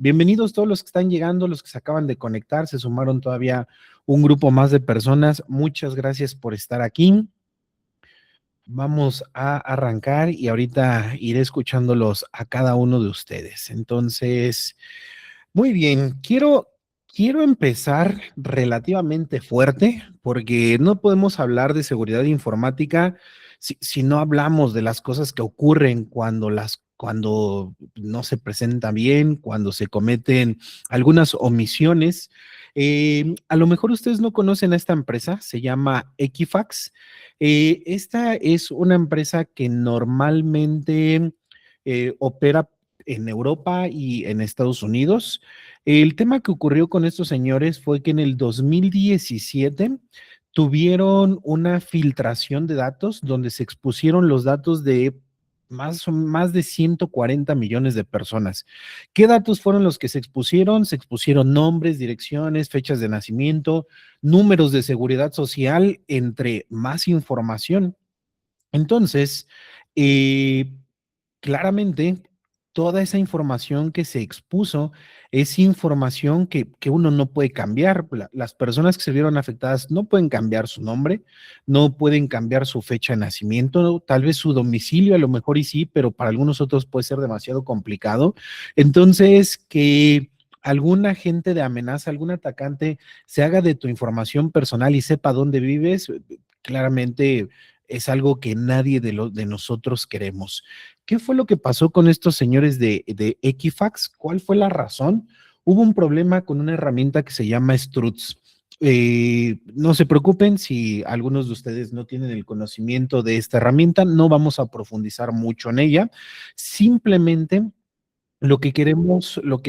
Bienvenidos todos los que están llegando, los que se acaban de conectar, se sumaron todavía un grupo más de personas. Muchas gracias por estar aquí. Vamos a arrancar y ahorita iré escuchándolos a cada uno de ustedes. Entonces, muy bien, quiero empezar relativamente fuerte porque no podemos hablar de seguridad informática si no hablamos de las cosas que ocurren cuando no se presentan bien, cuando se cometen algunas omisiones. A lo mejor ustedes no conocen a esta empresa, se llama Equifax. Esta es una empresa que normalmente opera en Europa y en Estados Unidos. El tema que ocurrió con estos señores fue que en el 2017 tuvieron una filtración de datos donde se expusieron los datos de más de 140 millones de personas. ¿Qué datos fueron los que se expusieron? Se expusieron nombres, direcciones, fechas de nacimiento, números de seguridad social, entre más información. Entonces, eh, claramente, toda esa información que se expuso es información que uno no puede cambiar. Las personas que se vieron afectadas no pueden cambiar su nombre, no pueden cambiar su fecha de nacimiento, tal vez su domicilio, a lo mejor y sí, pero para algunos otros puede ser demasiado complicado. Entonces, que algún agente de amenaza, algún atacante se haga de tu información personal y sepa dónde vives, claramente es algo que nadie de nosotros queremos. ¿Qué fue lo que pasó con estos señores de Equifax? ¿Cuál fue la razón? Hubo un problema con una herramienta que se llama Struts. No se preocupen si algunos de ustedes no tienen el conocimiento de esta herramienta, no vamos a profundizar mucho en ella. Simplemente lo que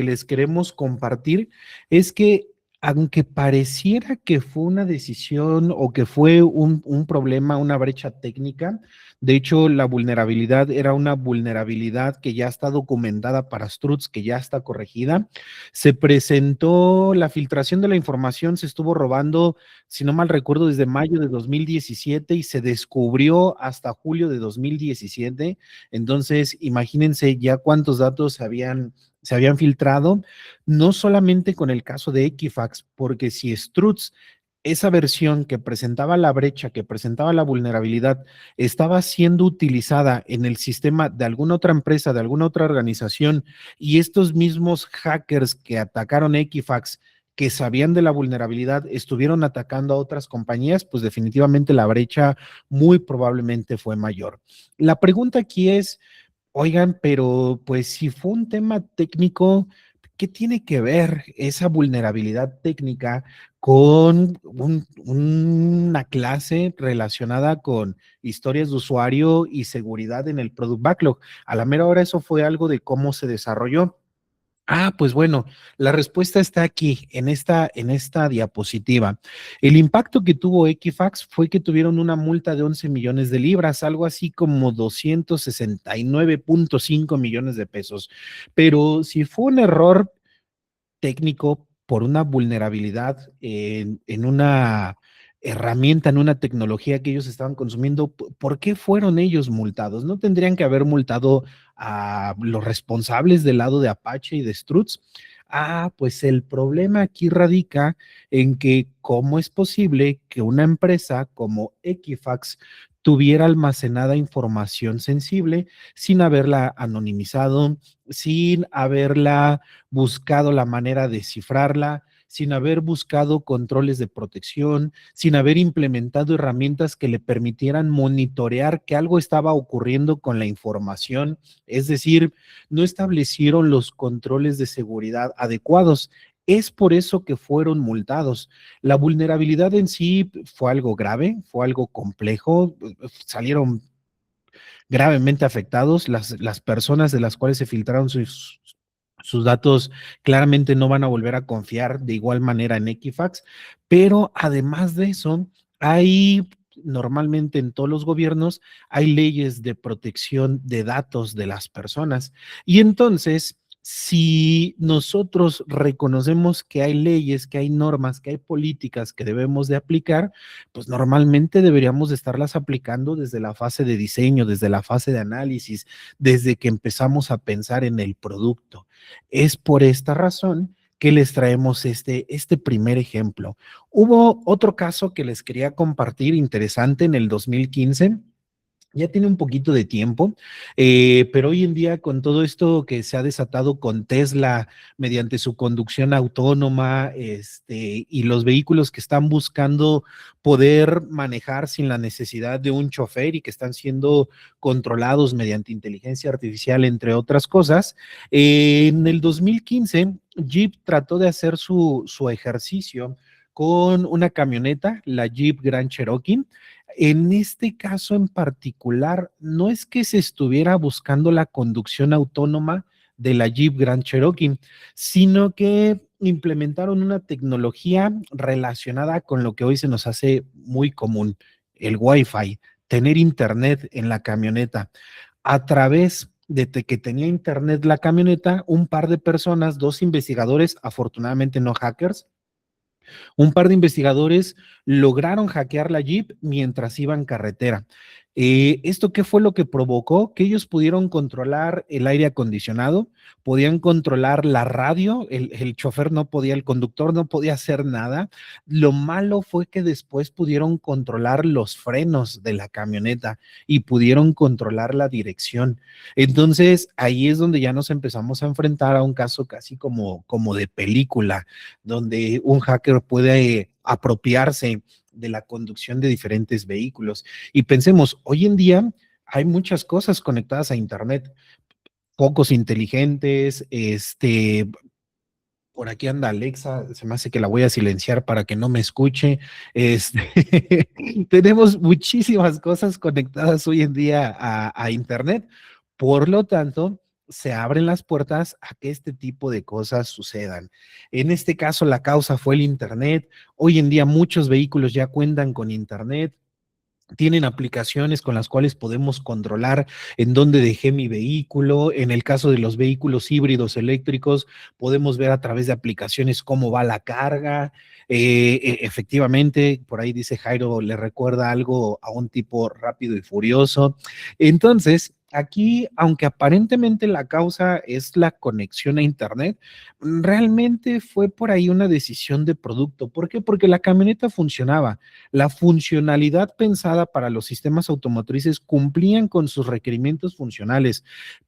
les queremos compartir es que aunque pareciera que fue una decisión o que fue un problema, una brecha técnica, de hecho la vulnerabilidad era una vulnerabilidad que ya está documentada para Struts, que ya está corregida, se presentó la filtración de la información, se estuvo robando, si no mal recuerdo, desde mayo de 2017 y se descubrió hasta julio de 2017. Entonces, imagínense ya cuántos datos se habían filtrado, no solamente con el caso de Equifax, porque si Struts, esa versión que presentaba la brecha, que presentaba la vulnerabilidad, estaba siendo utilizada en el sistema de alguna otra empresa, de alguna otra organización, y estos mismos hackers que atacaron Equifax, que sabían de la vulnerabilidad, estuvieron atacando a otras compañías, pues definitivamente la brecha muy probablemente fue mayor. La pregunta aquí es, oigan, pero pues si fue un tema técnico, ¿qué tiene que ver esa vulnerabilidad técnica con una clase relacionada con historias de usuario y seguridad en el Product Backlog? A la mera hora eso fue algo de cómo se desarrolló. Pues bueno, la respuesta está aquí, en esta diapositiva. El impacto que tuvo Equifax fue que tuvieron una multa de 11 millones de libras, algo así como 269.5 millones de pesos. Pero si fue un error técnico por una vulnerabilidad en una herramienta, en una tecnología que ellos estaban consumiendo, ¿por qué fueron ellos multados? ¿No tendrían que haber multado a los responsables del lado de Apache y de Struts? Pues el problema aquí radica en que cómo es posible que una empresa como Equifax tuviera almacenada información sensible sin haberla anonimizado, sin haberla buscado la manera de cifrarla, sin haber buscado controles de protección, sin haber implementado herramientas que le permitieran monitorear que algo estaba ocurriendo con la información. Es decir, no establecieron los controles de seguridad adecuados. Es por eso que fueron multados. La vulnerabilidad en sí fue algo grave, fue algo complejo, salieron gravemente afectados. Las personas de las cuales se filtraron sus datos claramente no van a volver a confiar de igual manera en Equifax, pero además de eso, hay normalmente en todos los gobiernos hay leyes de protección de datos de las personas y entonces Si nosotros reconocemos que hay leyes, que hay normas, que hay políticas que debemos de aplicar, pues normalmente deberíamos de estarlas aplicando desde la fase de diseño, desde la fase de análisis, desde que empezamos a pensar en el producto. Es por esta razón que les traemos este primer ejemplo. Hubo otro caso que les quería compartir interesante en el 2015. Ya tiene un poquito de tiempo, pero hoy en día con todo esto que se ha desatado con Tesla mediante su conducción autónoma, y los vehículos que están buscando poder manejar sin la necesidad de un chofer y que están siendo controlados mediante inteligencia artificial, entre otras cosas, en el 2015 Jeep trató de hacer su ejercicio con una camioneta, la Jeep Grand Cherokee. En este caso en particular, no es que se estuviera buscando la conducción autónoma de la Jeep Grand Cherokee, sino que implementaron una tecnología relacionada con lo que hoy se nos hace muy común, el Wi-Fi, tener internet en la camioneta. A través de que tenía internet la camioneta, un par de personas, dos investigadores, afortunadamente no hackers, un par de investigadores lograron hackear la Jeep mientras iban carretera. ¿Esto qué fue lo que provocó? Que ellos pudieron controlar el aire acondicionado, podían controlar la radio, el chofer no podía, el conductor no podía hacer nada. Lo malo fue que después pudieron controlar los frenos de la camioneta y pudieron controlar la dirección. Entonces, ahí es donde ya nos empezamos a enfrentar a un caso casi como de película, donde un hacker puede apropiarse de la conducción de diferentes vehículos. Y pensemos, hoy en día hay muchas cosas conectadas a Internet, focos inteligentes, por aquí anda Alexa, se me hace que la voy a silenciar para que no me escuche. Tenemos muchísimas cosas conectadas hoy en día a Internet, por lo tanto, se abren las puertas a que este tipo de cosas sucedan. En este caso, la causa fue el Internet. Hoy en día muchos vehículos ya cuentan con Internet, tienen aplicaciones con las cuales podemos controlar en dónde dejé mi vehículo. En el caso de los vehículos híbridos eléctricos, podemos ver a través de aplicaciones cómo va la carga. Efectivamente, por ahí dice Jairo, le recuerda algo a un tipo Rápido y Furioso. Entonces, aquí, aunque aparentemente la causa es la conexión a Internet, realmente fue por ahí una decisión de producto. ¿Por qué? Porque la camioneta funcionaba. La funcionalidad pensada para los sistemas automotrices cumplían con sus requerimientos funcionales,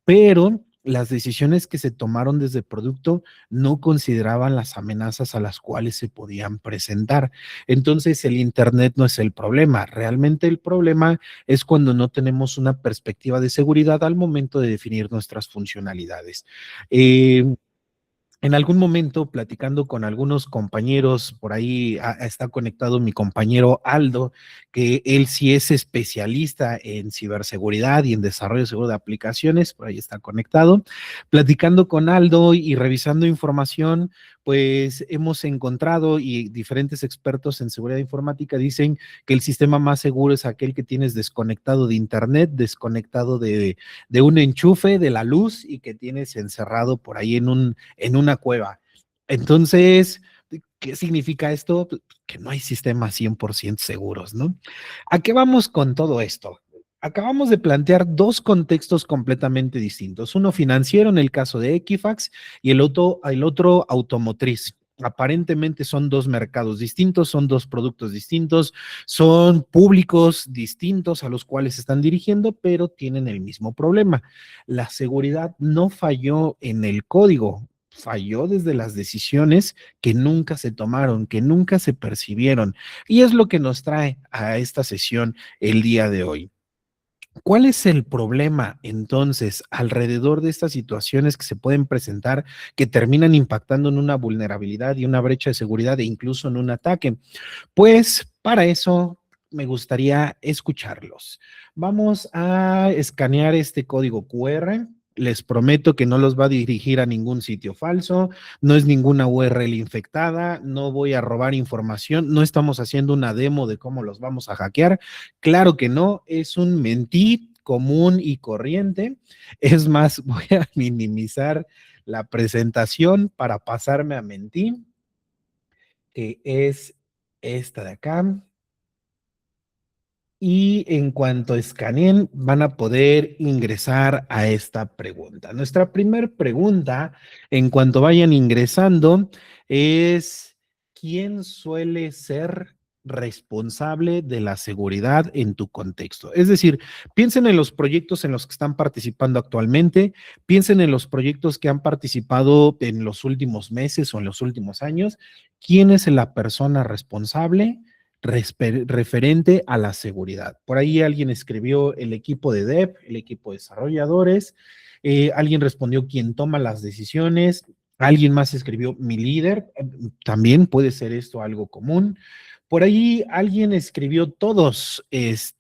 pero las decisiones que se tomaron desde producto no consideraban las amenazas a las cuales se podían presentar. Entonces, el Internet no es el problema. Realmente el problema es cuando no tenemos una perspectiva de seguridad al momento de definir nuestras funcionalidades. En algún momento, platicando con algunos compañeros, por ahí está conectado mi compañero Aldo, que él sí es especialista en ciberseguridad y en desarrollo seguro de aplicaciones, por ahí está conectado. Platicando con Aldo y revisando información, pues hemos encontrado, y diferentes expertos en seguridad informática dicen que el sistema más seguro es aquel que tienes desconectado de internet, desconectado de un enchufe, de la luz, y que tienes encerrado por ahí en una cueva. Entonces, ¿qué significa esto? Que no hay sistemas 100% seguros, ¿no? ¿A qué vamos con todo esto? Acabamos de plantear dos contextos completamente distintos, uno financiero en el caso de Equifax y el otro automotriz. Aparentemente son dos mercados distintos, son dos productos distintos, son públicos distintos a los cuales se están dirigiendo, pero tienen el mismo problema. La seguridad no falló en el código, falló desde las decisiones que nunca se tomaron, que nunca se percibieron. Y es lo que nos trae a esta sesión el día de hoy. ¿Cuál es el problema entonces alrededor de estas situaciones que se pueden presentar que terminan impactando en una vulnerabilidad y una brecha de seguridad e incluso en un ataque? Pues para eso me gustaría escucharlos. Vamos a escanear este código QR. Les prometo que no los va a dirigir a ningún sitio falso, no es ninguna URL infectada, no voy a robar información, no estamos haciendo una demo de cómo los vamos a hackear. Claro que no, es un mentir común y corriente. Es más, voy a minimizar la presentación para pasarme a Menti, que es esta de acá. Y en cuanto escaneen, van a poder ingresar a esta pregunta. Nuestra primera pregunta, en cuanto vayan ingresando, es ¿quién suele ser responsable de la seguridad en tu contexto? Es decir, piensen en los proyectos en los que están participando actualmente, piensen en los proyectos que han participado en los últimos meses o en los últimos años. ¿Quién es la persona responsable referente a la seguridad? Por ahí alguien escribió el equipo de dev, el equipo de desarrolladores, alguien respondió quién toma las decisiones, alguien más escribió mi líder, también puede ser esto algo común. Por ahí alguien escribió todos, eso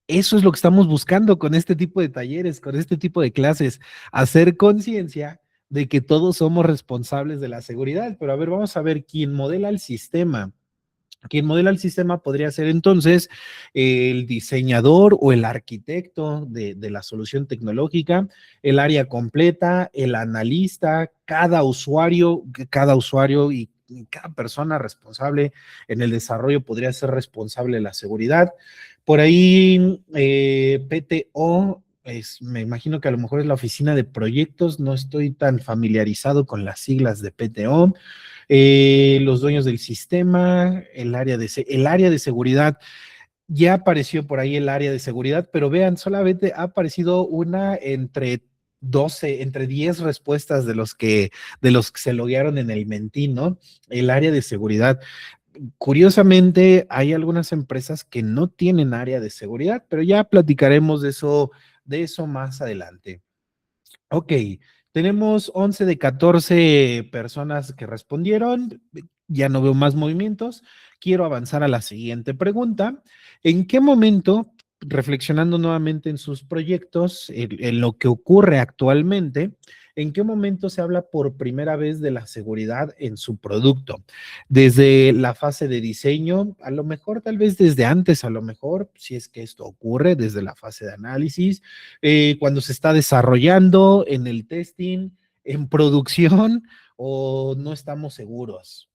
es lo que estamos buscando con este tipo de talleres, con este tipo de clases, hacer conciencia de que todos somos responsables de la seguridad. Pero a ver, vamos a ver quién modela el sistema. Quien modela el sistema podría ser entonces el diseñador o el arquitecto de la solución tecnológica, el área completa, el analista, cada usuario y cada persona responsable en el desarrollo podría ser responsable de la seguridad. Por ahí, PTO, me imagino que a lo mejor es la oficina de proyectos, no estoy tan familiarizado con las siglas de PTO. Los dueños del sistema, el área de seguridad. Ya apareció por ahí el área de seguridad, pero vean, solamente ha aparecido una entre 12, entre 10 respuestas de los que se loguearon en el Menti, ¿no? El área de seguridad. Curiosamente, hay algunas empresas que no tienen área de seguridad, pero ya platicaremos de eso más adelante. Ok, tenemos 11 de 14 personas que respondieron. Ya no veo más movimientos. Quiero avanzar a la siguiente pregunta. ¿En qué momento, reflexionando nuevamente en sus proyectos, en lo que ocurre actualmente, en qué momento se habla por primera vez de la seguridad en su producto? Desde la fase de diseño, a lo mejor, tal vez desde antes, a lo mejor, si es que esto ocurre, desde la fase de análisis, cuando se está desarrollando, en el testing, en producción, o no estamos seguros.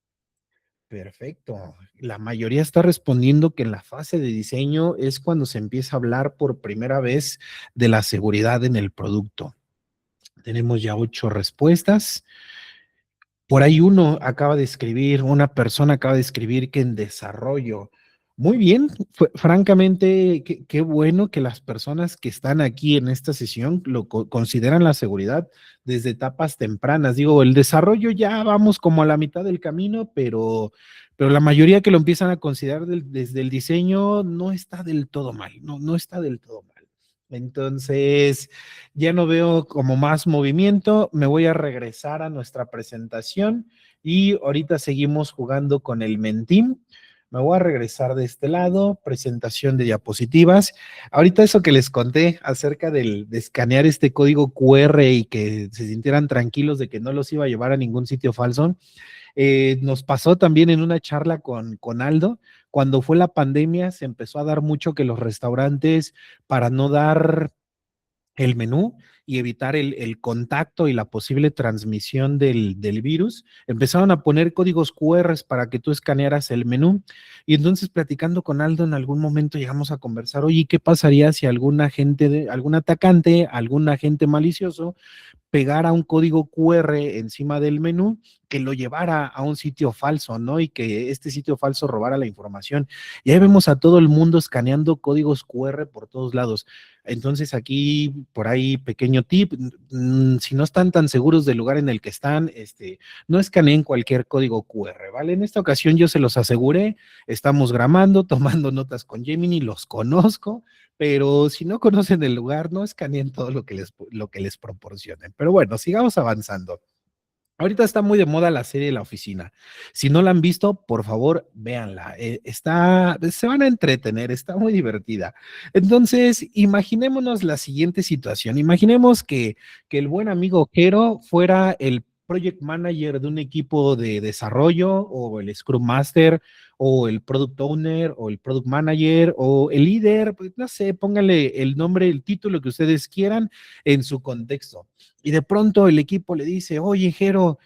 Perfecto. La mayoría está respondiendo que en la fase de diseño es cuando se empieza a hablar por primera vez de la seguridad en el producto. Tenemos ya 8 respuestas. Por ahí una persona acaba de escribir que en desarrollo. Muy bien, francamente, qué bueno que las personas que están aquí en esta sesión consideran la seguridad desde etapas tempranas. Digo, el desarrollo ya vamos como a la mitad del camino, pero la mayoría que lo empiezan a considerar desde el diseño no está del todo mal, no está del todo mal. Entonces, ya no veo como más movimiento, me voy a regresar a nuestra presentación y ahorita seguimos jugando con el Mentim. Me voy a regresar de este lado, presentación de diapositivas. Ahorita eso que les conté acerca de escanear este código QR y que se sintieran tranquilos de que no los iba a llevar a ningún sitio falso, nos pasó también en una charla con Aldo. Cuando fue la pandemia, se empezó a dar mucho que los restaurantes, para no dar el menú y evitar el contacto y la posible transmisión del virus, empezaron a poner códigos QR para que tú escanearas el menú. Y entonces, platicando con Aldo, en algún momento llegamos a conversar, oye, ¿qué pasaría si algún atacante, algún agente malicioso pegara un código QR encima del menú que lo llevara a un sitio falso, ¿no? Y que este sitio falso robara la información? Y ahí vemos a todo el mundo escaneando códigos QR por todos lados. Entonces aquí, por ahí, pequeño tip, si no están tan seguros del lugar en el que están, no escaneen cualquier código QR, ¿vale? En esta ocasión yo se los aseguré, estamos grabando, tomando notas con Gemini, los conozco, pero si no conocen el lugar, no escaneen todo lo que les proporcionen. Pero bueno, sigamos avanzando. Ahorita está muy de moda la serie La Oficina. Si no la han visto, por favor, véanla. Se van a entretener, está muy divertida. Entonces, imaginémonos la siguiente situación. Imaginemos que el buen amigo Jero fuera el project manager de un equipo de desarrollo, o el Scrum Master, o el Product Owner, o el Product Manager, o el líder, pues no sé, pónganle el nombre, el título que ustedes quieran en su contexto. Y de pronto el equipo le dice, oye, Jero,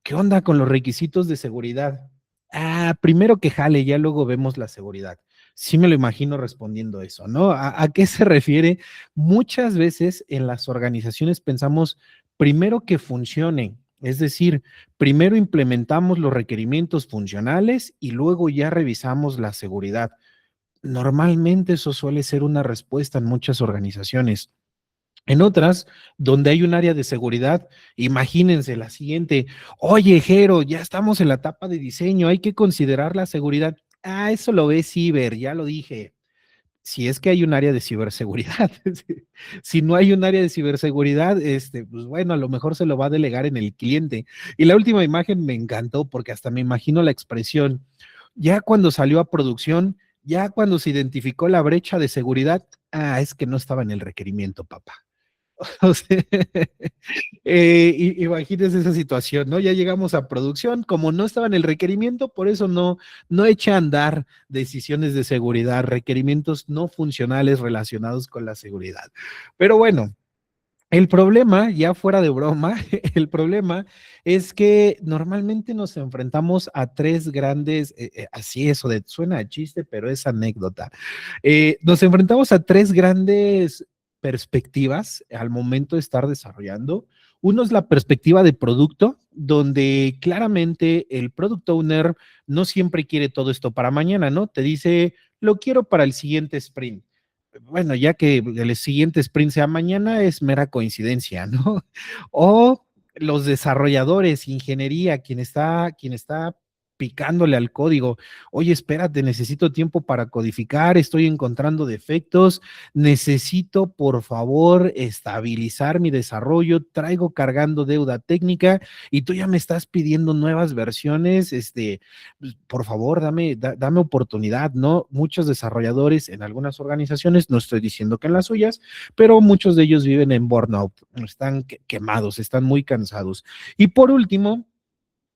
¿qué onda con los requisitos de seguridad? Ah, primero que jale, ya luego vemos la seguridad. Sí me lo imagino respondiendo eso, ¿no? ¿A qué se refiere? Muchas veces en las organizaciones pensamos primero que funcione, es decir, primero implementamos los requerimientos funcionales y luego ya revisamos la seguridad. Normalmente eso suele ser una respuesta en muchas organizaciones. En otras, donde hay un área de seguridad, imagínense la siguiente, oye, Jero, ya estamos en la etapa de diseño, hay que considerar la seguridad. Ah, eso lo ve Ciber, ya lo dije. Si es que hay un área de ciberseguridad. Si no hay un área de ciberseguridad, pues bueno, a lo mejor se lo va a delegar en el cliente. Y la última imagen me encantó porque hasta me imagino la expresión. Ya cuando salió a producción, ya cuando se identificó la brecha de seguridad, ah, es que no estaba en el requerimiento, papá. O sea, imagínense esa situación, ¿no? Ya llegamos a producción, como no estaba en el requerimiento, por eso no echa a andar decisiones de seguridad, requerimientos no funcionales relacionados con la seguridad. Pero bueno, el problema, ya fuera de broma, el problema es que normalmente nos enfrentamos a tres grandes, así eso de, suena a chiste, pero es anécdota. Nos enfrentamos a tres grandes perspectivas al momento de estar desarrollando. Uno es la perspectiva de producto, donde claramente el product owner no siempre quiere todo esto para mañana, ¿no? Te dice, lo quiero para el siguiente sprint. Bueno, ya que el siguiente sprint sea mañana, es mera coincidencia, ¿no? O los desarrolladores, ingeniería, quien está picándole al código. Oye, espérate, necesito tiempo para codificar, estoy encontrando defectos, necesito, por favor, estabilizar mi desarrollo, traigo cargando deuda técnica y tú ya me estás pidiendo nuevas versiones, pues, por favor, dame oportunidad, ¿no? Muchos desarrolladores en algunas organizaciones, no estoy diciendo que en las suyas, pero muchos de ellos viven en burnout, están quemados, están muy cansados. Y por último,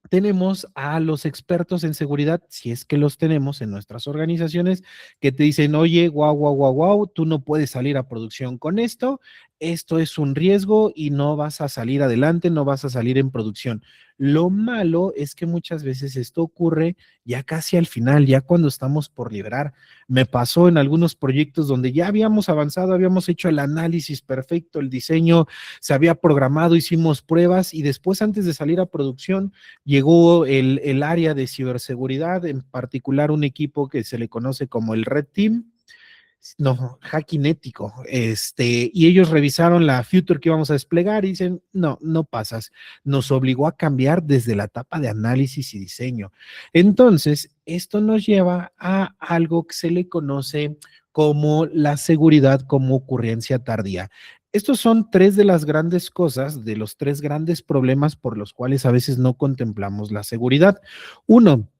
tenemos a los expertos en seguridad, si es que los tenemos en nuestras organizaciones, que te dicen, oye, guau, guau, guau, guau, tú no puedes salir a producción con esto es un riesgo y no vas a salir adelante, no vas a salir en producción. Lo malo es que muchas veces esto ocurre ya casi al final, ya cuando estamos por liberar. Me pasó en algunos proyectos donde ya habíamos avanzado, habíamos hecho el análisis perfecto, el diseño se había programado, hicimos pruebas y después antes de salir a producción, llegó el área de ciberseguridad, en particular un equipo que se le conoce como el Red Team, no, hacking ético, y ellos revisaron la future que íbamos a desplegar y dicen, no, no pasas, nos obligó a cambiar desde la etapa de análisis y diseño. Entonces, esto nos lleva a algo que se le conoce como la seguridad como ocurrencia tardía. Estos son tres de las grandes cosas, de los tres grandes problemas por los cuales a veces no contemplamos la seguridad. Uno,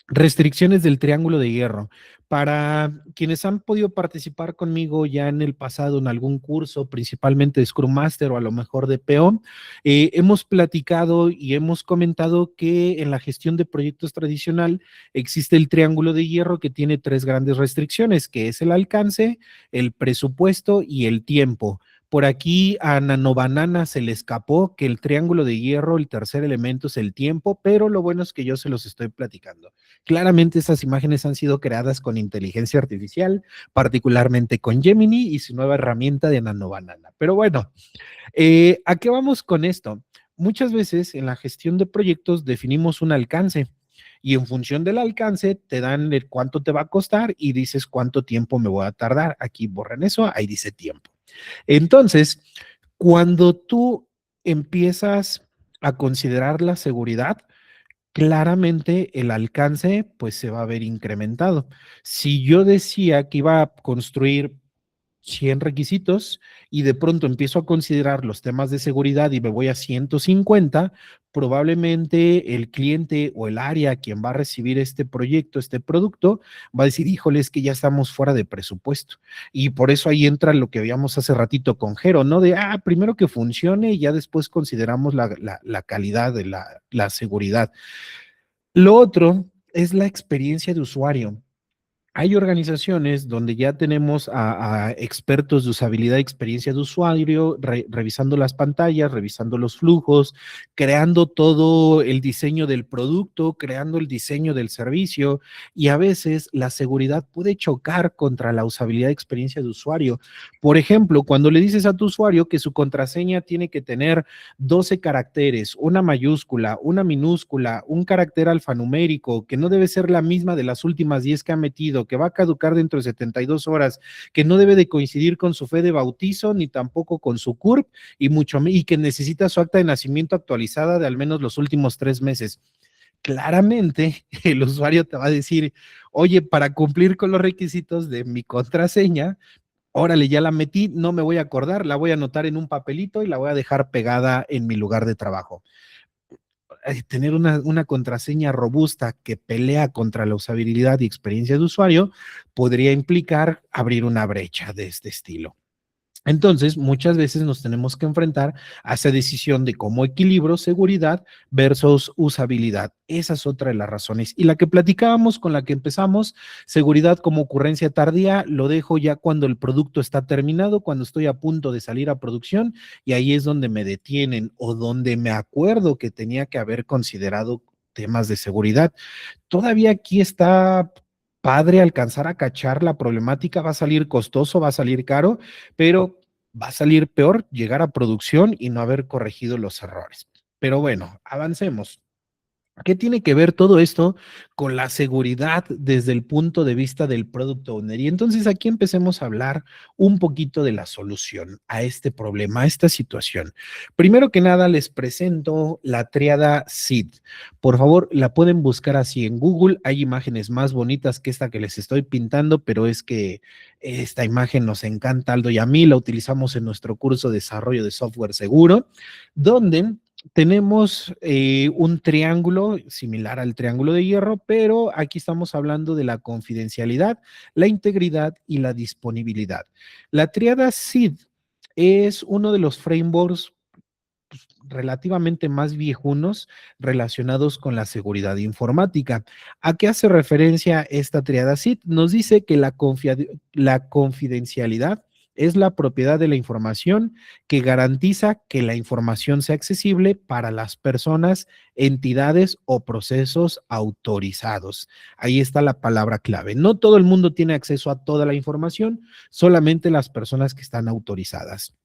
restricciones del triángulo de hierro. Para quienes han podido participar conmigo ya en el pasado en algún curso, principalmente de Scrum Master o a lo mejor de PO, hemos platicado y hemos comentado que en la gestión de proyectos tradicional existe el triángulo de hierro que tiene tres grandes restricciones, que es el alcance, el presupuesto y el tiempo. Por aquí a Nanobanana se le escapó que el triángulo de hierro, el tercer elemento es el tiempo, pero lo bueno es que yo se los estoy platicando. Claramente estas imágenes han sido creadas con inteligencia artificial, particularmente con Gemini y su nueva herramienta de Nanobanana. Pero bueno, ¿a qué vamos con esto? Muchas veces en la gestión de proyectos definimos un alcance y en función del alcance te dan el cuánto te va a costar y dices cuánto tiempo me voy a tardar. Aquí borren eso, ahí dice tiempo. Entonces, cuando tú empiezas a considerar la seguridad, claramente el alcance pues se va a ver incrementado. Si yo decía que iba a construir 100 requisitos y de pronto empiezo a considerar los temas de seguridad y me voy a 150, probablemente el cliente o el área quien va a recibir este proyecto, este producto, va a decir, híjole, es que ya estamos fuera de presupuesto. Y por eso ahí entra lo que habíamos hace ratito con Jero, ¿no? De, primero que funcione y ya después consideramos la calidad de la seguridad. Lo otro es la experiencia de usuario. Hay organizaciones donde ya tenemos a expertos de usabilidad y experiencia de usuario, revisando las pantallas, revisando los flujos, creando todo el diseño del producto, creando el diseño del servicio, y a veces la seguridad puede chocar contra la usabilidad y experiencia de usuario. Por ejemplo, cuando le dices a tu usuario que su contraseña tiene que tener 12 caracteres, una mayúscula, una minúscula, un carácter alfanumérico, que no debe ser la misma de las últimas 10 que ha metido, que va a caducar dentro de 72 horas, que no debe de coincidir con su fe de bautizo, ni tampoco con su CURP, y que necesita su acta de nacimiento actualizada de al menos los últimos 3 meses. Claramente, el usuario te va a decir, oye, para cumplir con los requisitos de mi contraseña, órale, ya la metí, no me voy a acordar, la voy a anotar en un papelito y la voy a dejar pegada en mi lugar de trabajo. Tener una contraseña robusta que pelea contra la usabilidad y experiencia de usuario podría implicar abrir una brecha de este estilo. Entonces, muchas veces nos tenemos que enfrentar a esa decisión de cómo equilibro seguridad versus usabilidad. Esa es otra de las razones. Y la que platicábamos, con la que empezamos, seguridad como ocurrencia tardía, lo dejo ya cuando el producto está terminado, cuando estoy a punto de salir a producción, y ahí es donde me detienen o donde me acuerdo que tenía que haber considerado temas de seguridad. Todavía aquí está padre alcanzar a cachar la problemática, va a salir costoso, va a salir caro, pero va a salir peor llegar a producción y no haber corregido los errores. Pero bueno, avancemos. ¿Qué tiene que ver todo esto con la seguridad desde el punto de vista del product owner? Y entonces aquí empecemos a hablar un poquito de la solución a este problema, a esta situación. Primero que nada, les presento la tríada SID. Por favor, la pueden buscar así en Google. Hay imágenes más bonitas que esta que les estoy pintando, pero es que esta imagen nos encanta, Aldo y a mí. La utilizamos en nuestro curso de desarrollo de software seguro, donde tenemos un triángulo similar al triángulo de hierro, pero aquí estamos hablando de la confidencialidad, la integridad y la disponibilidad. La tríada SID es uno de los frameworks relativamente más viejunos relacionados con la seguridad informática. ¿A qué hace referencia esta triada SID? Nos dice que la confidencialidad es la propiedad de la información que garantiza que la información sea accesible para las personas, entidades o procesos autorizados. Ahí está la palabra clave. No todo el mundo tiene acceso a toda la información, solamente las personas que están autorizadas.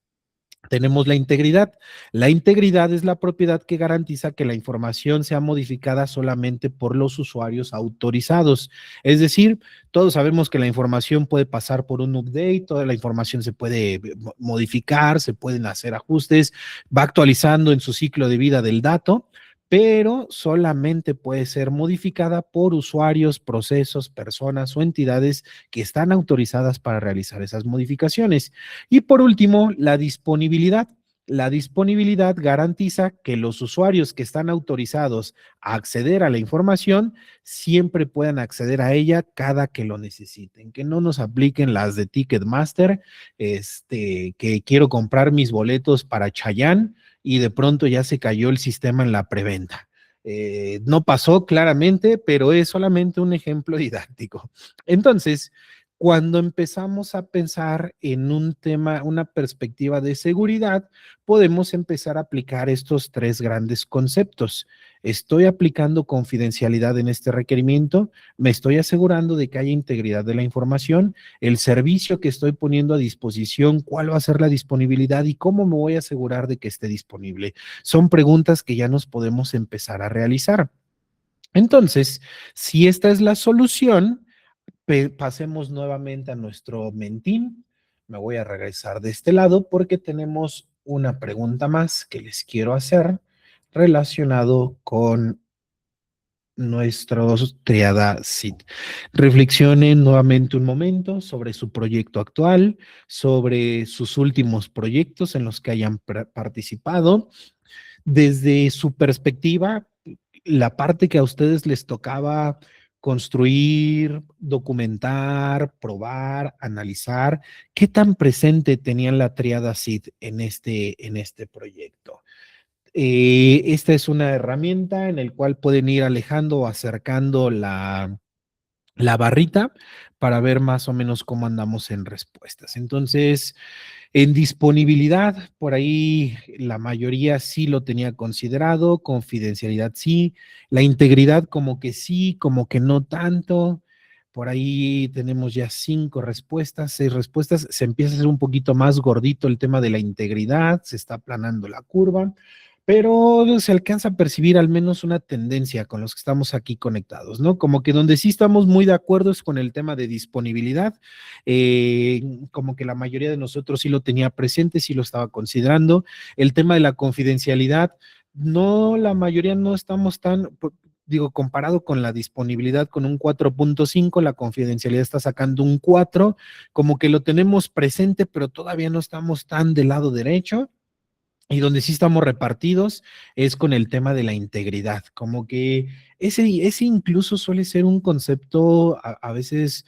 Tenemos la integridad. La integridad es la propiedad que garantiza que la información sea modificada solamente por los usuarios autorizados. Es decir, todos sabemos que la información puede pasar por un update, toda la información se puede modificar, se pueden hacer ajustes, va actualizando en su ciclo de vida del dato, pero solamente puede ser modificada por usuarios, procesos, personas o entidades que están autorizadas para realizar esas modificaciones. Y por último, la disponibilidad. La disponibilidad garantiza que los usuarios que están autorizados a acceder a la información siempre puedan acceder a ella cada que lo necesiten, que no nos apliquen las de Ticketmaster, que quiero comprar mis boletos para Chayanne y de pronto ya se cayó el sistema en la preventa. No pasó claramente, pero es solamente un ejemplo didáctico. Entonces, cuando empezamos a pensar en un tema, una perspectiva de seguridad, podemos empezar a aplicar estos tres grandes conceptos. Estoy aplicando confidencialidad en este requerimiento, me estoy asegurando de que haya integridad de la información, el servicio que estoy poniendo a disposición, cuál va a ser la disponibilidad y cómo me voy a asegurar de que esté disponible. Son preguntas que ya nos podemos empezar a realizar. Entonces, si esta es la solución, pasemos nuevamente a nuestro mentín. Me voy a regresar de este lado porque tenemos una pregunta más que les quiero hacer relacionado con nuestro triada SID. Reflexionen nuevamente un momento sobre su proyecto actual, sobre sus últimos proyectos en los que hayan participado. Desde su perspectiva, la parte que a ustedes les tocaba construir, documentar, probar, analizar, ¿qué tan presente tenían la triada SID en este proyecto? Esta es una herramienta en la cual pueden ir alejando o acercando la barrita para ver más o menos cómo andamos en respuestas. Entonces, en disponibilidad, por ahí la mayoría sí lo tenía considerado, confidencialidad sí, la integridad como que sí, como que no tanto. Por ahí tenemos ya 5 respuestas, 6 respuestas. Se empieza a hacer un poquito más gordito el tema de la integridad, se está aplanando la curva, pero se alcanza a percibir al menos una tendencia con los que estamos aquí conectados, ¿no? Como que donde sí estamos muy de acuerdo es con el tema de disponibilidad, como que la mayoría de nosotros sí lo tenía presente, sí lo estaba considerando. El tema de la confidencialidad, no, la mayoría no estamos tan, digo, comparado con la disponibilidad con un 4.5, la confidencialidad está sacando un 4, como que lo tenemos presente, pero todavía no estamos tan del lado derecho. Y donde sí estamos repartidos es con el tema de la integridad, como que ese incluso suele ser un concepto a veces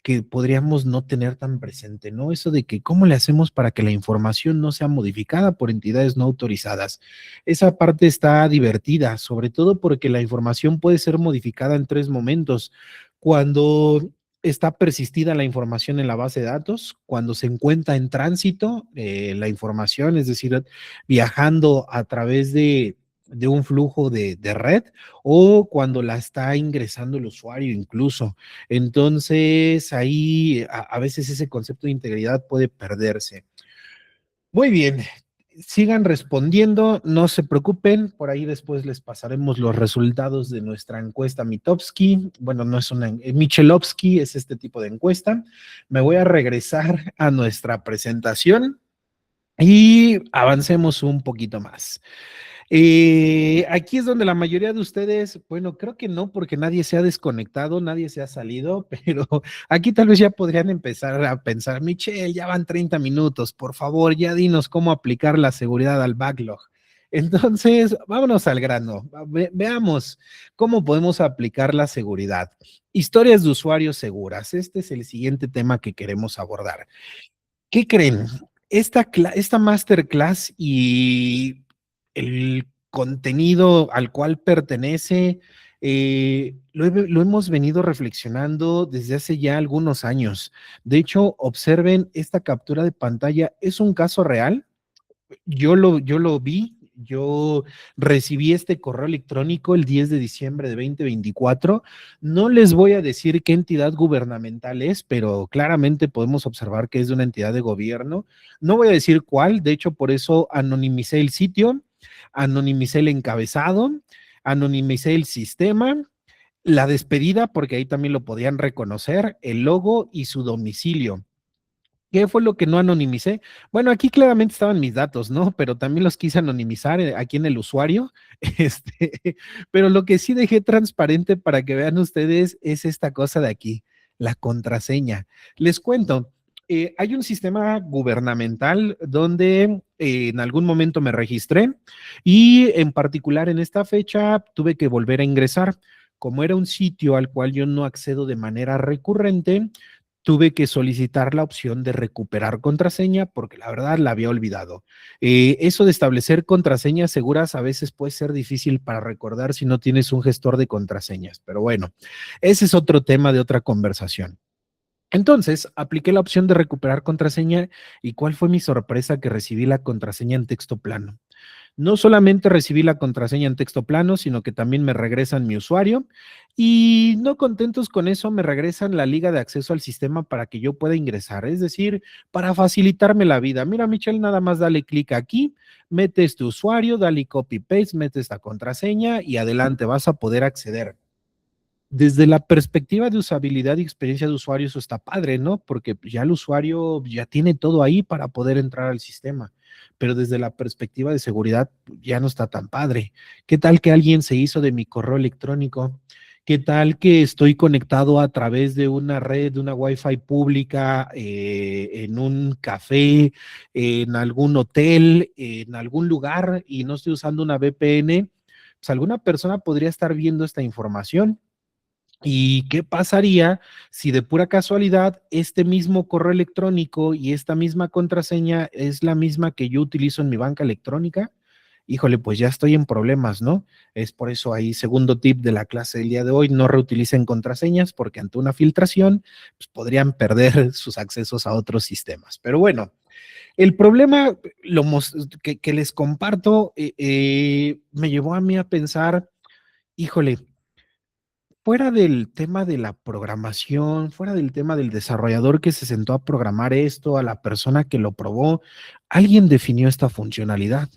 que podríamos no tener tan presente, ¿no? Eso de que cómo le hacemos para que la información no sea modificada por entidades no autorizadas. Esa parte está divertida, sobre todo porque la información puede ser modificada en 3 momentos. Cuando está persistida la información en la base de datos, cuando se encuentra en tránsito la información, es decir, viajando a través de un flujo de red, o cuando la está ingresando el usuario incluso. Entonces, ahí a veces ese concepto de integridad puede perderse. Muy bien, sigan respondiendo, no se preocupen, por ahí después les pasaremos los resultados de nuestra encuesta Mitofsky. Bueno, no es una, Michelovsky es este tipo de encuesta. Me voy a regresar a nuestra presentación y avancemos un poquito más. Aquí es donde la mayoría de ustedes, bueno, creo que no, porque nadie se ha desconectado, nadie se ha salido, pero aquí tal vez ya podrían empezar a pensar, Michelle, ya van 30 minutos, por favor, ya dinos cómo aplicar la seguridad al backlog. Entonces, vámonos al grano, veamos cómo podemos aplicar la seguridad. Historias de usuarios seguras, este es el siguiente tema que queremos abordar. ¿Qué creen? Esta masterclass y el contenido al cual pertenece, lo hemos venido reflexionando desde hace ya algunos años. De hecho, observen esta captura de pantalla, es un caso real. Yo lo vi, yo recibí este correo electrónico el 10 de diciembre de 2024. No les voy a decir qué entidad gubernamental es, pero claramente podemos observar que es de una entidad de gobierno. No voy a decir cuál, de hecho, por eso anonimicé el sitio, anonimicé el encabezado, anonimicé el sistema, la despedida, porque ahí también lo podían reconocer, el logo y su domicilio. ¿Qué fue lo que no anonimicé? Bueno, aquí claramente estaban mis datos, ¿no? Pero también los quise anonimizar aquí en el usuario. Pero lo que sí dejé transparente para que vean ustedes es esta cosa de aquí, la contraseña. Les cuento, hay un sistema gubernamental donde en algún momento me registré y en particular en esta fecha tuve que volver a ingresar. Como era un sitio al cual yo no accedo de manera recurrente, tuve que solicitar la opción de recuperar contraseña porque la verdad la había olvidado. Eso de establecer contraseñas seguras a veces puede ser difícil para recordar si no tienes un gestor de contraseñas, pero bueno, ese es otro tema de otra conversación. Entonces, apliqué la opción de recuperar contraseña y ¿cuál fue mi sorpresa? Que recibí la contraseña en texto plano. No solamente recibí la contraseña en texto plano, sino que también me regresan mi usuario y no contentos con eso, me regresan la liga de acceso al sistema para que yo pueda ingresar, es decir, para facilitarme la vida. Mira, Michelle, nada más dale clic aquí, metes tu usuario, dale copy paste, metes la contraseña y adelante vas a poder acceder. Desde la perspectiva de usabilidad y experiencia de usuario, eso está padre, ¿no? Porque ya el usuario ya tiene todo ahí para poder entrar al sistema, pero desde la perspectiva de seguridad ya no está tan padre. ¿Qué tal que alguien se hizo de mi correo electrónico? ¿Qué tal que estoy conectado a través de una red, de una Wi-Fi pública, en un café, en algún hotel, en algún lugar y no estoy usando una VPN? Pues alguna persona podría estar viendo esta información. ¿Y qué pasaría si de pura casualidad este mismo correo electrónico y esta misma contraseña es la misma que yo utilizo en mi banca electrónica? híjole, pues ya estoy en problemas, ¿no? Es por eso ahí, segundo tip de la clase del día de hoy, no reutilicen contraseñas porque ante una filtración pues, podrían perder sus accesos a otros sistemas. Pero bueno, el problema que les comparto me llevó a mí a pensar, híjole, fuera del tema de la programación, fuera del tema del desarrollador que se sentó a programar esto, a la persona que lo probó, alguien definió esta funcionalidad.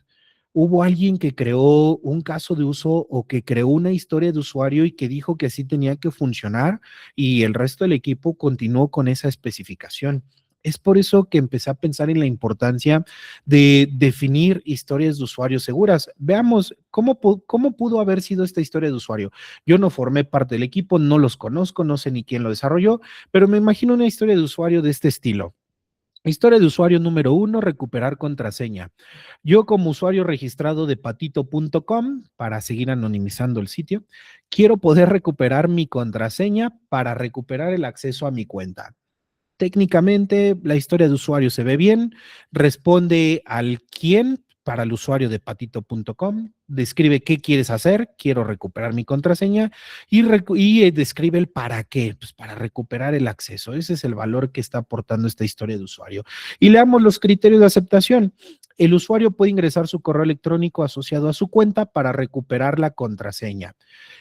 Hubo alguien que creó un caso de uso o que creó una historia de usuario y que dijo que así tenía que funcionar y el resto del equipo continuó con esa especificación. Es por eso que empecé a pensar en la importancia de definir historias de usuario seguras. Veamos cómo pudo haber sido esta historia de usuario. Yo no formé parte del equipo, no los conozco, no sé ni quién lo desarrolló, pero me imagino una historia de usuario de este estilo. Historia de usuario número 1, recuperar contraseña. Yo como usuario registrado de patito.com, para seguir anonimizando el sitio, quiero poder recuperar mi contraseña para recuperar el acceso a mi cuenta. Técnicamente, la historia de usuario se ve bien, responde al quién para el usuario de patito.com, describe qué quieres hacer, quiero recuperar mi contraseña y describe el para qué, pues para recuperar el acceso. Ese es el valor que está aportando esta historia de usuario. Y leamos los criterios de aceptación. El usuario puede ingresar su correo electrónico asociado a su cuenta para recuperar la contraseña.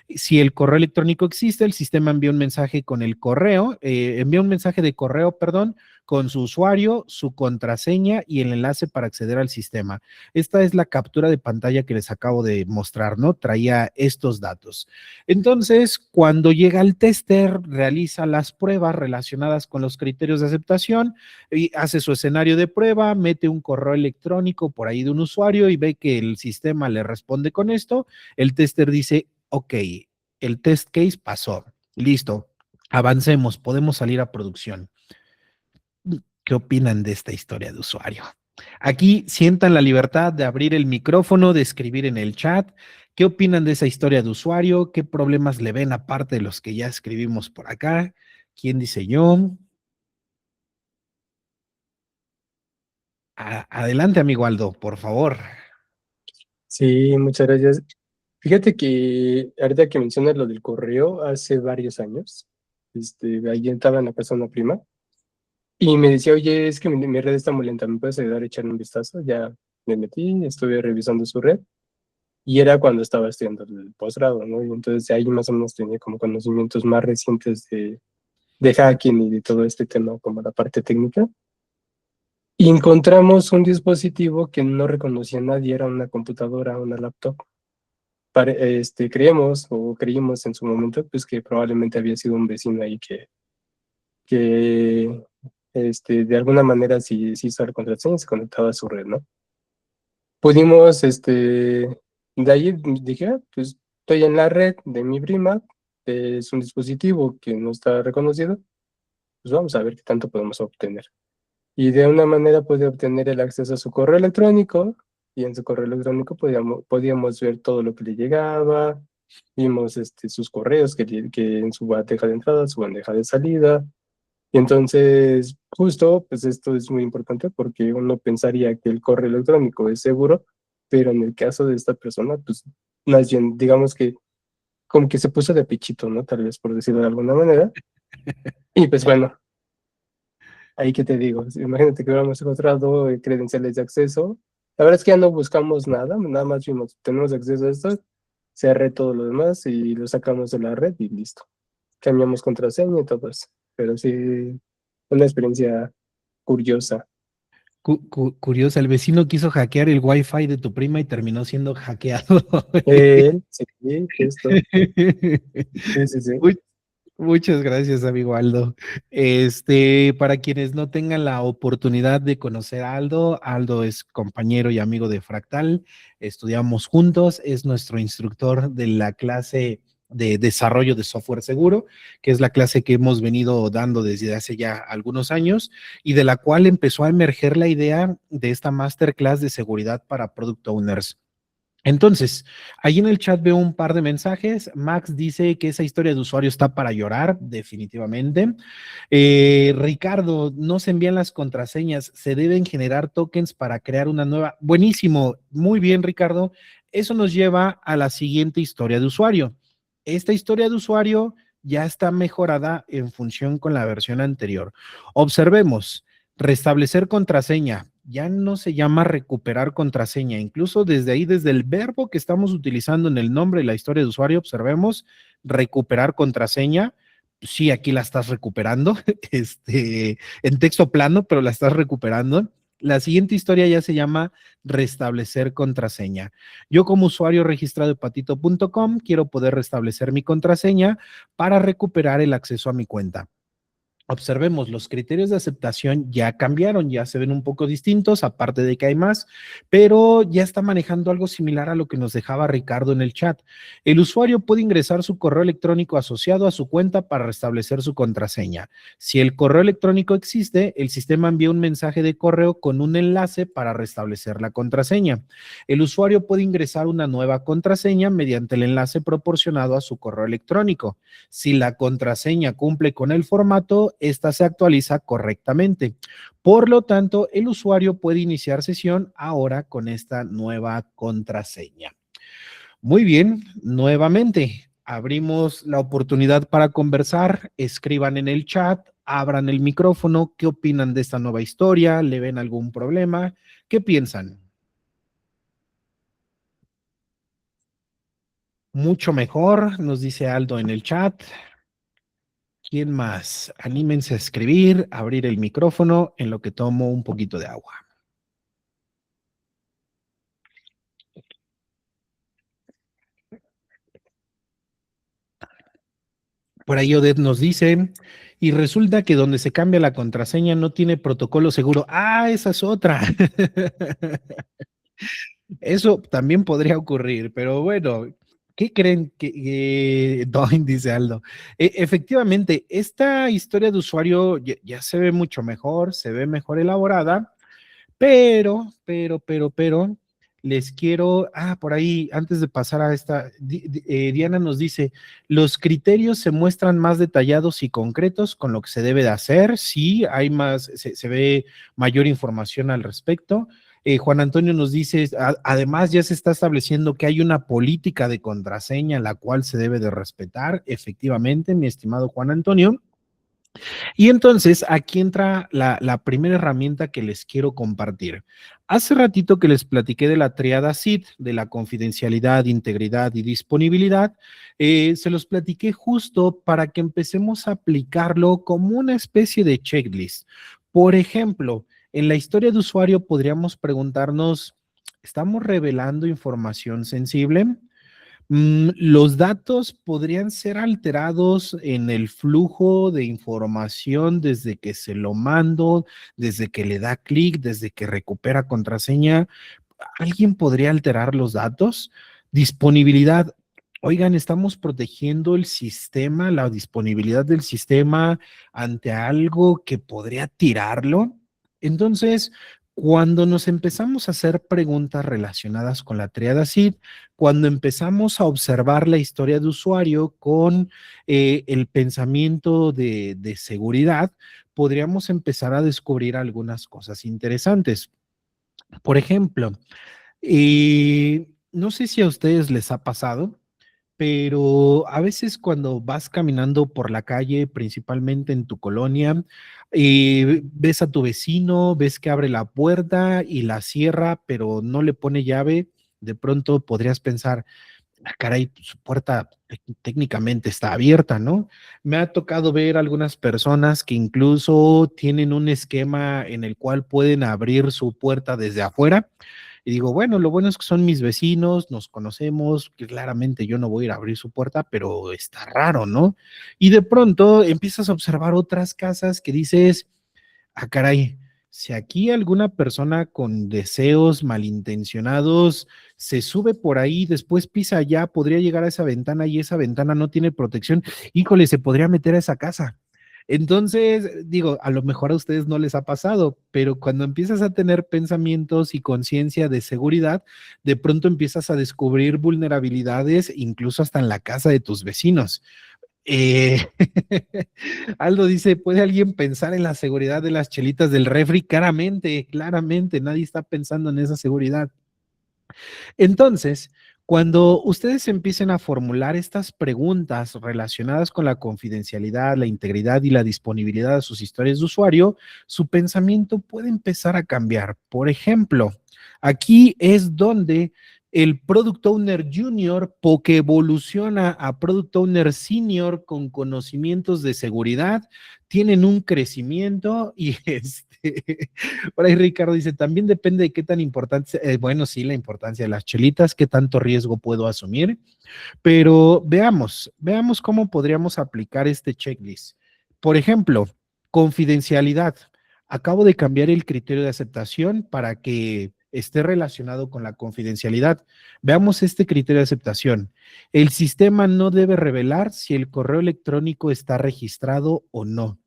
Si el correo electrónico existe, el sistema envía un mensaje con el correo, envía un mensaje de correo, perdón, con su usuario, su contraseña y el enlace para acceder al sistema. Esta es la captura de pantalla que les acabo de mostrar, ¿no? Traía estos datos. Entonces, cuando llega el tester, realiza las pruebas relacionadas con los criterios de aceptación y hace su escenario de prueba, mete un correo electrónico por ahí de un usuario y ve que el sistema le responde con esto. El tester dice, ok, el test case pasó, listo, avancemos, podemos salir a producción. ¿Qué opinan de esta historia de usuario? Aquí sientan la libertad de abrir el micrófono, de escribir en el chat. ¿Qué opinan de esa historia de usuario? ¿Qué problemas le ven aparte de los que ya escribimos por acá? ¿Quién dice yo? Adelante, amigo Aldo, por favor. Sí, muchas gracias. Fíjate que ahorita que mencionas lo del correo, hace varios años, ahí estaba en la casa de una prima y me decía, oye, es que mi red está muy lenta, ¿me puedes ayudar a echarle un vistazo? Ya me metí, estuve revisando su red y era cuando estaba estudiando el posgrado, ¿no? Y entonces ahí más o menos tenía como conocimientos más recientes de hacking y de todo este tema, como la parte técnica. Y encontramos un dispositivo que no reconocía a nadie, era una computadora, una laptop. Creímos en su momento, pues que probablemente había sido un vecino ahí que de alguna manera sí hizo la contraseña y se conectaba a su red, ¿no? Pudimos, de ahí dije, pues estoy en la red de mi prima, es un dispositivo que no está reconocido, pues vamos a ver qué tanto podemos obtener. Y de una manera pude obtener el acceso a su correo electrónico y en su correo electrónico podíamos ver todo lo que le llegaba, vimos sus correos que en su bandeja de entrada, su bandeja de salida. Y entonces, justo, pues esto es muy importante porque uno pensaría que el correo electrónico es seguro, pero en el caso de esta persona, pues más bien, digamos que como que se puso de pechito, ¿no? Tal vez por decirlo de alguna manera. Y pues bueno, ahí que te digo, imagínate que hubiéramos encontrado credenciales de acceso. La verdad es que ya no buscamos nada, nada más vimos, tenemos acceso a esto, cerré todo lo demás y lo sacamos de la red y listo. Cambiamos contraseña y todo eso. Pero sí, una experiencia curiosa. Curiosa, el vecino quiso hackear el Wi-Fi de tu prima y terminó siendo hackeado. Sí, justo. Sí, sí, sí. Muchas gracias, amigo Aldo. Para quienes no tengan la oportunidad de conocer a Aldo, Aldo es compañero y amigo de Fractal. Estudiamos juntos, es nuestro instructor de la clase de desarrollo de software seguro, que es la clase que hemos venido dando desde hace ya algunos años y de la cual empezó a emerger la idea de esta masterclass de seguridad para product owners. Entonces, ahí en el chat veo un par de mensajes. Max dice que esa historia de usuario está para llorar, definitivamente. Ricardo, no se envían las contraseñas, se deben generar tokens para crear una nueva. Buenísimo, muy bien, Ricardo. Eso nos lleva a la siguiente historia de usuario. Esta historia de usuario ya está mejorada en función con la versión anterior. Observemos. Restablecer contraseña. Ya no se llama recuperar contraseña. Incluso desde ahí, desde el verbo que estamos utilizando en el nombre y la historia de usuario, observemos recuperar contraseña. Sí, aquí la estás recuperando, en texto plano, pero la estás recuperando. La siguiente historia ya se llama restablecer contraseña. Yo como usuario registrado de patito.com quiero poder restablecer mi contraseña para recuperar el acceso a mi cuenta. Observemos, los criterios de aceptación ya cambiaron, ya se ven un poco distintos, aparte de que hay más, pero ya está manejando algo similar a lo que nos dejaba Ricardo en el chat. El usuario puede ingresar su correo electrónico asociado a su cuenta para restablecer su contraseña. Si el correo electrónico existe, el sistema envía un mensaje de correo con un enlace para restablecer la contraseña. El usuario puede ingresar una nueva contraseña mediante el enlace proporcionado a su correo electrónico. Si la contraseña cumple con el formato, esta se actualiza correctamente. Por lo tanto, el usuario puede iniciar sesión ahora con esta nueva contraseña. Muy bien, nuevamente abrimos la oportunidad para conversar. Escriban en el chat, abran el micrófono. ¿Qué opinan de esta nueva historia? ¿Le ven algún problema? ¿Qué piensan? Mucho mejor, nos dice Aldo en el chat. ¿Quién más? Anímense a escribir, a abrir el micrófono en lo que tomo un poquito de agua. Por ahí Odette nos dice, y resulta que donde se cambia la contraseña no tiene protocolo seguro. Ah, esa es otra. Eso también podría ocurrir, pero bueno, ¿qué creen que Doin dice Aldo? Efectivamente, esta historia de usuario ya se ve mucho mejor, se ve mejor elaborada. Pero, les quiero, por ahí, antes de pasar a esta, Diana nos dice, los criterios se muestran más detallados y concretos con lo que se debe de hacer, sí, hay más, se ve mayor información al respecto. Juan Antonio nos dice, además ya se está estableciendo que hay una política de contraseña la cual se debe de respetar, efectivamente, mi estimado Juan Antonio. Y entonces aquí entra la primera herramienta que les quiero compartir. Hace ratito que les platiqué de la triada SID, de la confidencialidad, integridad y disponibilidad, se los platiqué justo para que empecemos a aplicarlo como una especie de checklist. Por ejemplo, en la historia de usuario podríamos preguntarnos, ¿estamos revelando información sensible? Los datos podrían ser alterados en el flujo de información desde que se lo mando, desde que le da clic, desde que recupera contraseña. ¿Alguien podría alterar los datos? Disponibilidad. Oigan, estamos protegiendo el sistema, la disponibilidad del sistema ante algo que podría tirarlo. Entonces, cuando nos empezamos a hacer preguntas relacionadas con la triada SID, cuando empezamos a observar la historia de usuario con el pensamiento de seguridad, podríamos empezar a descubrir algunas cosas interesantes. Por ejemplo, no sé si a ustedes les ha pasado, pero a veces cuando vas caminando por la calle, principalmente en tu colonia, ves a tu vecino, ves que abre la puerta y la cierra, pero no le pone llave, de pronto podrías pensar, caray, su puerta técnicamente está abierta, ¿no? Me ha tocado ver algunas personas que incluso tienen un esquema en el cual pueden abrir su puerta desde afuera. Y digo, bueno, lo bueno es que son mis vecinos, nos conocemos, que claramente yo no voy a ir a abrir su puerta, pero está raro, ¿no? Y de pronto empiezas a observar otras casas que dices, caray, si aquí alguna persona con deseos malintencionados se sube por ahí, después pisa allá, podría llegar a esa ventana y esa ventana no tiene protección, híjole, se podría meter a esa casa. Entonces, digo, a lo mejor a ustedes no les ha pasado, pero cuando empiezas a tener pensamientos y conciencia de seguridad, de pronto empiezas a descubrir vulnerabilidades, incluso hasta en la casa de tus vecinos. Eh, Aldo dice, ¿puede alguien pensar en la seguridad de las chelitas del refri? Claramente, claramente, nadie está pensando en esa seguridad. Entonces, cuando ustedes empiecen a formular estas preguntas relacionadas con la confidencialidad, la integridad y la disponibilidad de sus historias de usuario, su pensamiento puede empezar a cambiar. Por ejemplo, aquí es donde el Product Owner Junior porque evoluciona a Product Owner Senior con conocimientos de seguridad, tienen un crecimiento y por ahí Ricardo dice, también depende de qué tan importante, bueno, sí, la importancia de las chelitas, qué tanto riesgo puedo asumir, pero veamos cómo podríamos aplicar este checklist. Por ejemplo, confidencialidad. Acabo de cambiar el criterio de aceptación para que esté relacionado con la confidencialidad. Veamos este criterio de aceptación. El sistema no debe revelar si el correo electrónico está registrado o no.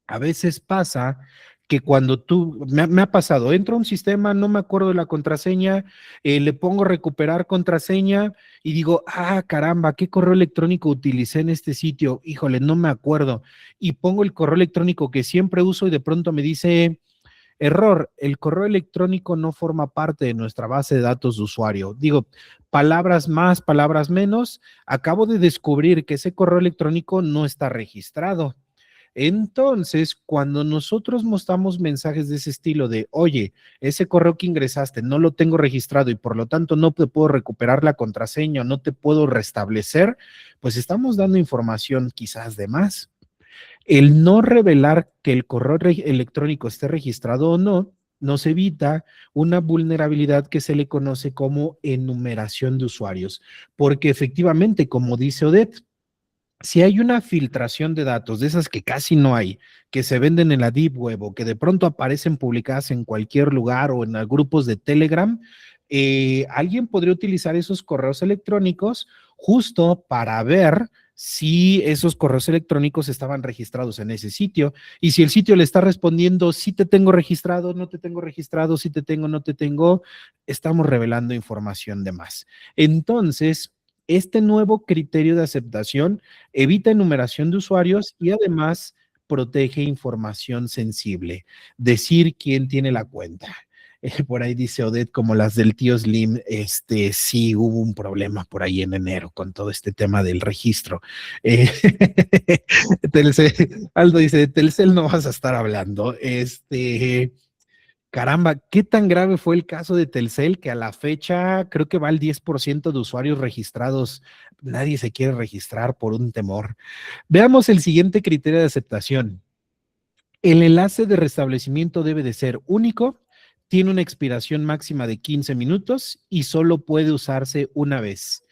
A veces pasa que cuando me ha pasado, entro a un sistema, no me acuerdo de la contraseña, le pongo recuperar contraseña y digo, ah, caramba, ¿qué correo electrónico utilicé en este sitio? Híjole, no me acuerdo. Y pongo el correo electrónico que siempre uso y de pronto me dice, error, el correo electrónico no forma parte de nuestra base de datos de usuario. Digo, palabras más, palabras menos, acabo de descubrir que ese correo electrónico no está registrado. Entonces, cuando nosotros mostramos mensajes de ese estilo de, oye, ese correo que ingresaste no lo tengo registrado y por lo tanto no te puedo recuperar la contraseña, no te puedo restablecer, pues estamos dando información quizás de más. El no revelar que el correo electrónico esté registrado o no, nos evita una vulnerabilidad que se le conoce como enumeración de usuarios, porque efectivamente, como dice Odette, si hay una filtración de datos, de esas que casi no hay, que se venden en la Deep Web o que de pronto aparecen publicadas en cualquier lugar o en grupos de Telegram, alguien podría utilizar esos correos electrónicos justo para ver si esos correos electrónicos estaban registrados en ese sitio y si el sitio le está respondiendo, si te tengo registrado, no te tengo registrado, si te tengo, no te tengo, estamos revelando información de más. Entonces, este nuevo criterio de aceptación evita enumeración de usuarios y además protege información sensible. Decir quién tiene la cuenta. Por ahí dice Odette, como las del tío Slim, sí hubo un problema por ahí en enero con todo este tema del registro. Eh, Aldo dice, de Telcel no vas a estar hablando. Caramba, ¿qué tan grave fue el caso de Telcel que a la fecha creo que va al 10% de usuarios registrados? Nadie se quiere registrar por un temor. Veamos el siguiente criterio de aceptación. El enlace de restablecimiento debe de ser único, tiene una expiración máxima de 15 minutos y solo puede usarse una vez.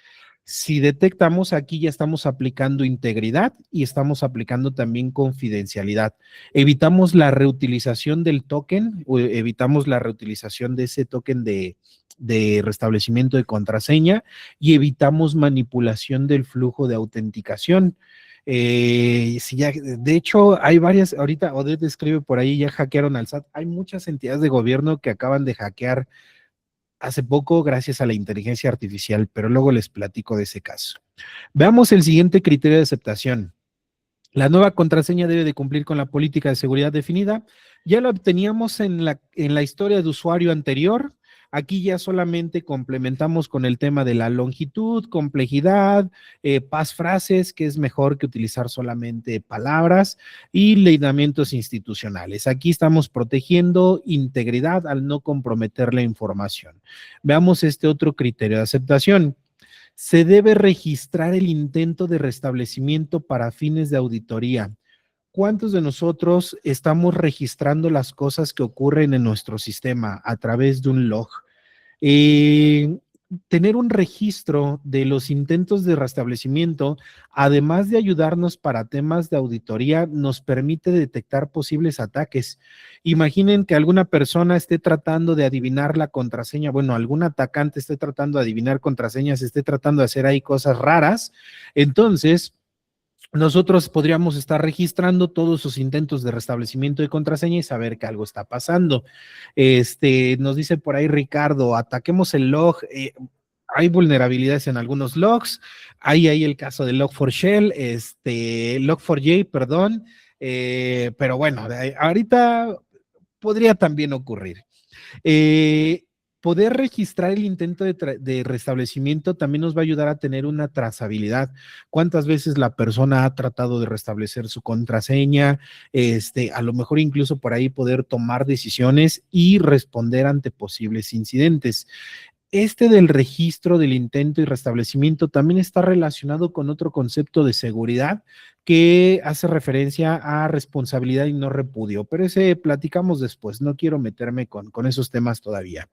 Si detectamos aquí ya estamos aplicando integridad y estamos aplicando también confidencialidad. Evitamos la reutilización del token o evitamos la reutilización de ese token de restablecimiento de contraseña y evitamos manipulación del flujo de autenticación. Si ya, de hecho, hay varias, ahorita Odette escribe por ahí, ya hackearon al SAT. Hay muchas entidades de gobierno que acaban de hackear hace poco gracias a la inteligencia artificial, pero luego les platico de ese caso. Veamos el siguiente criterio de aceptación. La nueva contraseña debe de cumplir con la política de seguridad definida. Ya lo obteníamos en la historia de usuario anterior. Aquí ya solamente complementamos con el tema de la longitud, complejidad, pasfrases, que es mejor que utilizar solamente palabras, y lineamientos institucionales. Aquí estamos protegiendo integridad al no comprometer la información. Veamos este otro criterio de aceptación. Se debe registrar el intento de restablecimiento para fines de auditoría. ¿Cuántos de nosotros estamos registrando las cosas que ocurren en nuestro sistema a través de un log? Tener un registro de los intentos de restablecimiento, además de ayudarnos para temas de auditoría, nos permite detectar posibles ataques. Imaginen que alguna persona esté tratando de adivinar la contraseña, bueno, algún atacante esté tratando de adivinar contraseñas, esté tratando de hacer ahí cosas raras. Entonces, nosotros podríamos estar registrando todos sus intentos de restablecimiento de contraseña y saber que algo está pasando. Nos dice por ahí Ricardo, ataquemos el log. Hay vulnerabilidades en algunos logs. Hay ahí el caso de Log4Shell, Log4j, perdón. Pero bueno, ahorita podría también ocurrir. Poder registrar el intento de restablecimiento también nos va a ayudar a tener una trazabilidad. ¿Cuántas veces la persona ha tratado de restablecer su contraseña? A lo mejor incluso por ahí poder tomar decisiones y responder ante posibles incidentes. Del registro del intento y restablecimiento también está relacionado con otro concepto de seguridad que hace referencia a responsabilidad y no repudio, pero ese platicamos después, no quiero meterme con esos temas todavía.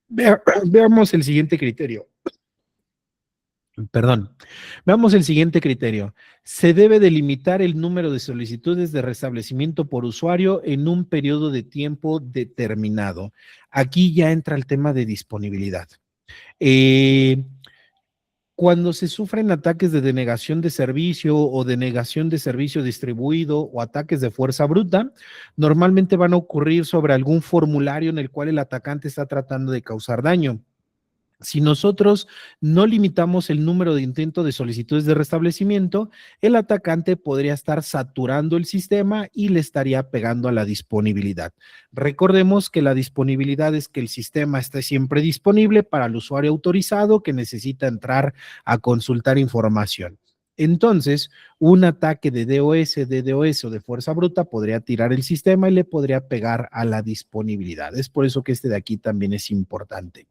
Veamos el siguiente criterio. Perdón, veamos el siguiente criterio. Se debe delimitar el número de solicitudes de restablecimiento por usuario en un periodo de tiempo determinado. Aquí ya entra el tema de disponibilidad. Cuando se sufren ataques de denegación de servicio o denegación de servicio distribuido o ataques de fuerza bruta, normalmente van a ocurrir sobre algún formulario en el cual el atacante está tratando de causar daño. Si nosotros no limitamos el número de intentos de solicitudes de restablecimiento, el atacante podría estar saturando el sistema y le estaría pegando a la disponibilidad. Recordemos que la disponibilidad es que el sistema esté siempre disponible para el usuario autorizado que necesita entrar a consultar información. Entonces, un ataque de DDoS o de fuerza bruta podría tirar el sistema y le podría pegar a la disponibilidad. Es por eso que de aquí también es importante.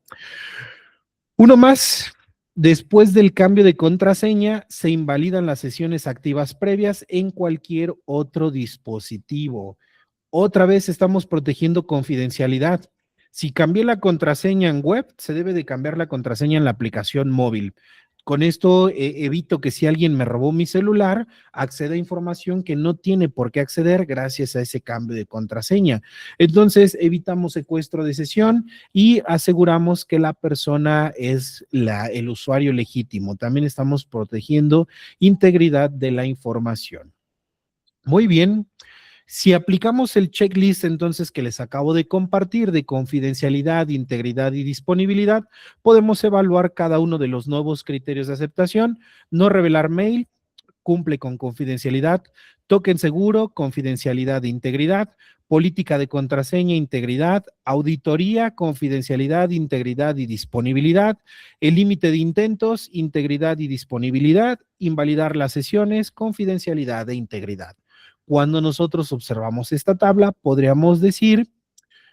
Uno más, después del cambio de contraseña, se invalidan las sesiones activas previas en cualquier otro dispositivo. Otra vez estamos protegiendo confidencialidad. Si cambié la contraseña en web, se debe de cambiar la contraseña en la aplicación móvil. Con esto evito que si alguien me robó mi celular, acceda a información que no tiene por qué acceder gracias a ese cambio de contraseña. Entonces, evitamos secuestro de sesión y aseguramos que la persona es el usuario legítimo. También estamos protegiendo integridad de la información. Muy bien. Si aplicamos el checklist entonces que les acabo de compartir de confidencialidad, integridad y disponibilidad, podemos evaluar cada uno de los nuevos criterios de aceptación. No revelar mail, cumple con confidencialidad. Token seguro, confidencialidad e integridad. Política de contraseña, integridad. Auditoría, confidencialidad, integridad y disponibilidad. El límite de intentos, integridad y disponibilidad. Invalidar las sesiones, confidencialidad e integridad. Cuando nosotros observamos esta tabla, podríamos decir,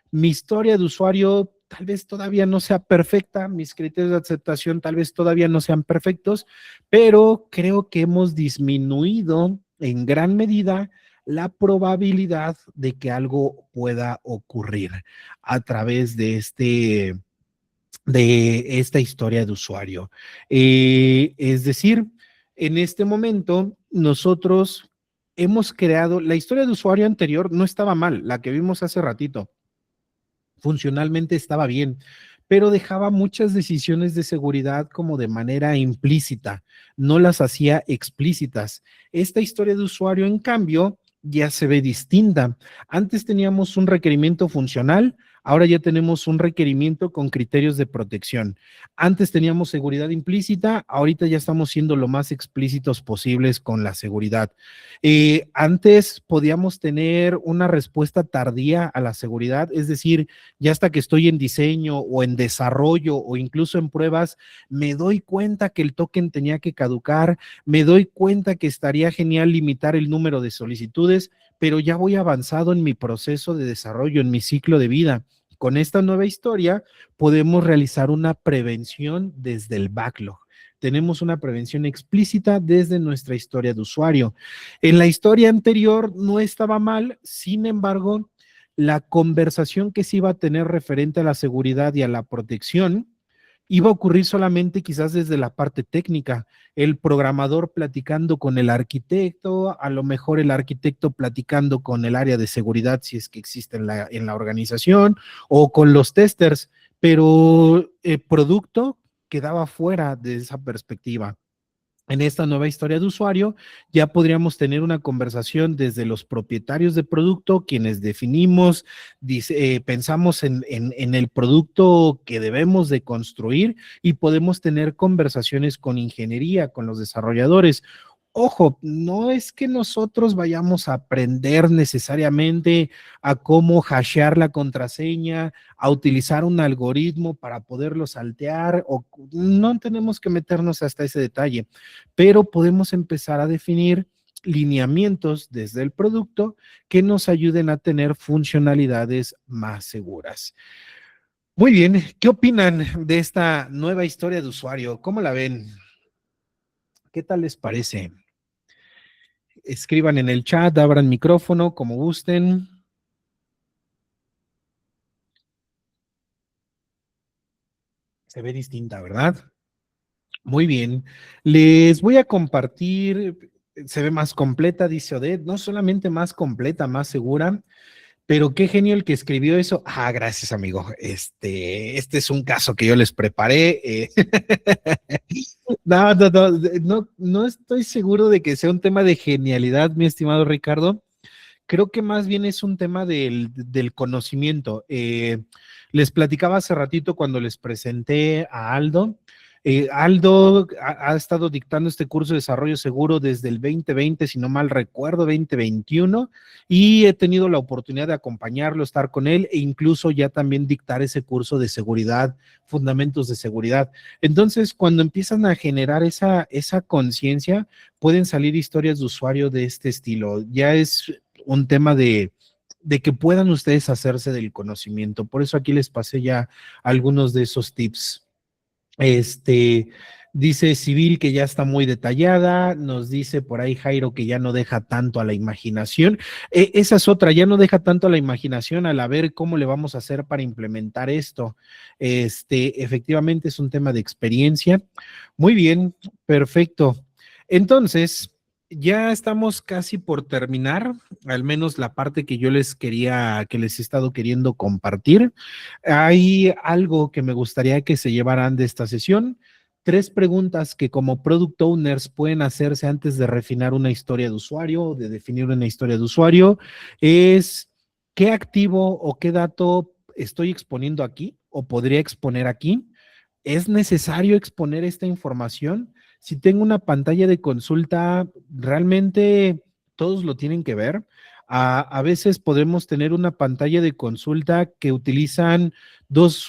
mi historia de usuario tal vez todavía no sea perfecta, mis criterios de aceptación tal vez todavía no sean perfectos, pero creo que hemos disminuido en gran medida la probabilidad de que algo pueda ocurrir a través de esta historia de usuario. Es decir, en este momento nosotros hemos creado, la historia de usuario anterior no estaba mal, la que vimos hace ratito, funcionalmente estaba bien, pero dejaba muchas decisiones de seguridad como de manera implícita, no las hacía explícitas. Esta historia de usuario, en cambio, ya se ve distinta. Antes teníamos un requerimiento funcional, ahora ya tenemos un requerimiento con criterios de protección. Antes teníamos seguridad implícita, ahorita ya estamos siendo lo más explícitos posibles con la seguridad. Antes podíamos tener una respuesta tardía a la seguridad, es decir, ya hasta que estoy en diseño o en desarrollo o incluso en pruebas, me doy cuenta que el token tenía que caducar, me doy cuenta que estaría genial limitar el número de solicitudes, pero ya voy avanzado en mi proceso de desarrollo, en mi ciclo de vida. Con esta nueva historia podemos realizar una prevención desde el backlog. Tenemos una prevención explícita desde nuestra historia de usuario. En la historia anterior no estaba mal, sin embargo, la conversación que se iba a tener referente a la seguridad y a la protección iba a ocurrir solamente quizás desde la parte técnica, el programador platicando con el arquitecto, a lo mejor el arquitecto platicando con el área de seguridad si es que existe en la organización o con los testers, pero el producto quedaba fuera de esa perspectiva. En esta nueva historia de usuario, ya podríamos tener una conversación desde los propietarios de producto, quienes definimos, pensamos en el producto que debemos de construir y podemos tener conversaciones con ingeniería, con los desarrolladores. Ojo, no es que nosotros vayamos a aprender necesariamente a cómo hashear la contraseña, a utilizar un algoritmo para poderlo saltear, o no tenemos que meternos hasta ese detalle, pero podemos empezar a definir lineamientos desde el producto que nos ayuden a tener funcionalidades más seguras. Muy bien, ¿qué opinan de esta nueva historia de usuario? ¿Cómo la ven? ¿Qué tal les parece? Escriban en el chat, abran micrófono, como gusten. Se ve distinta, ¿verdad? Muy bien. Les voy a compartir, se ve más completa, dice Odette, no solamente más completa, más segura, pero qué genio el que escribió eso. Ah, gracias, amigo. Este es un caso que yo les preparé. No estoy seguro de que sea un tema de genialidad, mi estimado Ricardo. Creo que más bien es un tema del conocimiento. Les platicaba hace ratito cuando les presenté a Aldo. Aldo ha estado dictando este curso de desarrollo seguro desde el 2020, si no mal recuerdo, 2021, y he tenido la oportunidad de acompañarlo, estar con él e incluso ya también dictar ese curso de seguridad, fundamentos de seguridad. Entonces, cuando empiezan a generar esa conciencia, pueden salir historias de usuario de este estilo. Ya es un tema de que puedan ustedes hacerse del conocimiento. Por eso aquí les pasé ya algunos de esos tips. Dice Civil que ya está muy detallada, nos dice por ahí Jairo que ya no deja tanto a la imaginación. Esa es otra, ya no deja tanto a la imaginación al a ver cómo le vamos a hacer para implementar esto. Efectivamente es un tema de experiencia. Muy bien, perfecto. Entonces, ya estamos casi por terminar, al menos la parte que yo les quería, que les he estado queriendo compartir. Hay algo que me gustaría que se llevaran de esta sesión. 3 preguntas que como product owners pueden hacerse antes de refinar una historia de usuario, de definir una historia de usuario, es ¿qué activo o qué dato estoy exponiendo aquí o podría exponer aquí? ¿Es necesario exponer esta información? Si tengo una pantalla de consulta, ¿realmente todos lo tienen que ver? A veces podemos tener una pantalla de consulta que utilizan dos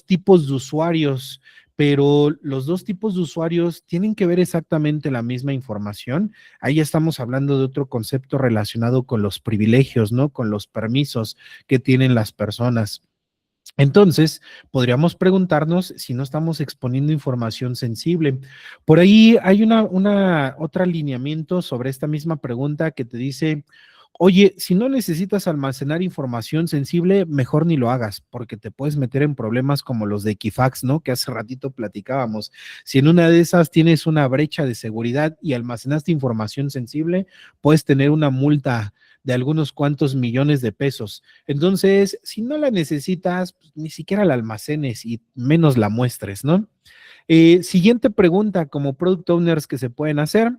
tipos de usuarios, pero los 2 tipos de usuarios tienen que ver exactamente la misma información. Ahí estamos hablando de otro concepto relacionado con los privilegios, ¿no? Con los permisos que tienen las personas. Entonces, podríamos preguntarnos si no estamos exponiendo información sensible. Por ahí hay otro alineamiento sobre esta misma pregunta que te dice, oye, si no necesitas almacenar información sensible, mejor ni lo hagas, porque te puedes meter en problemas como los de Equifax, ¿no? Que hace ratito platicábamos. Si en una de esas tienes una brecha de seguridad y almacenaste información sensible, puedes tener una multa de algunos cuantos millones de pesos. Entonces, si no la necesitas, pues, ni siquiera la almacenes y menos la muestres, ¿no? Siguiente pregunta, como product owners que se pueden hacer.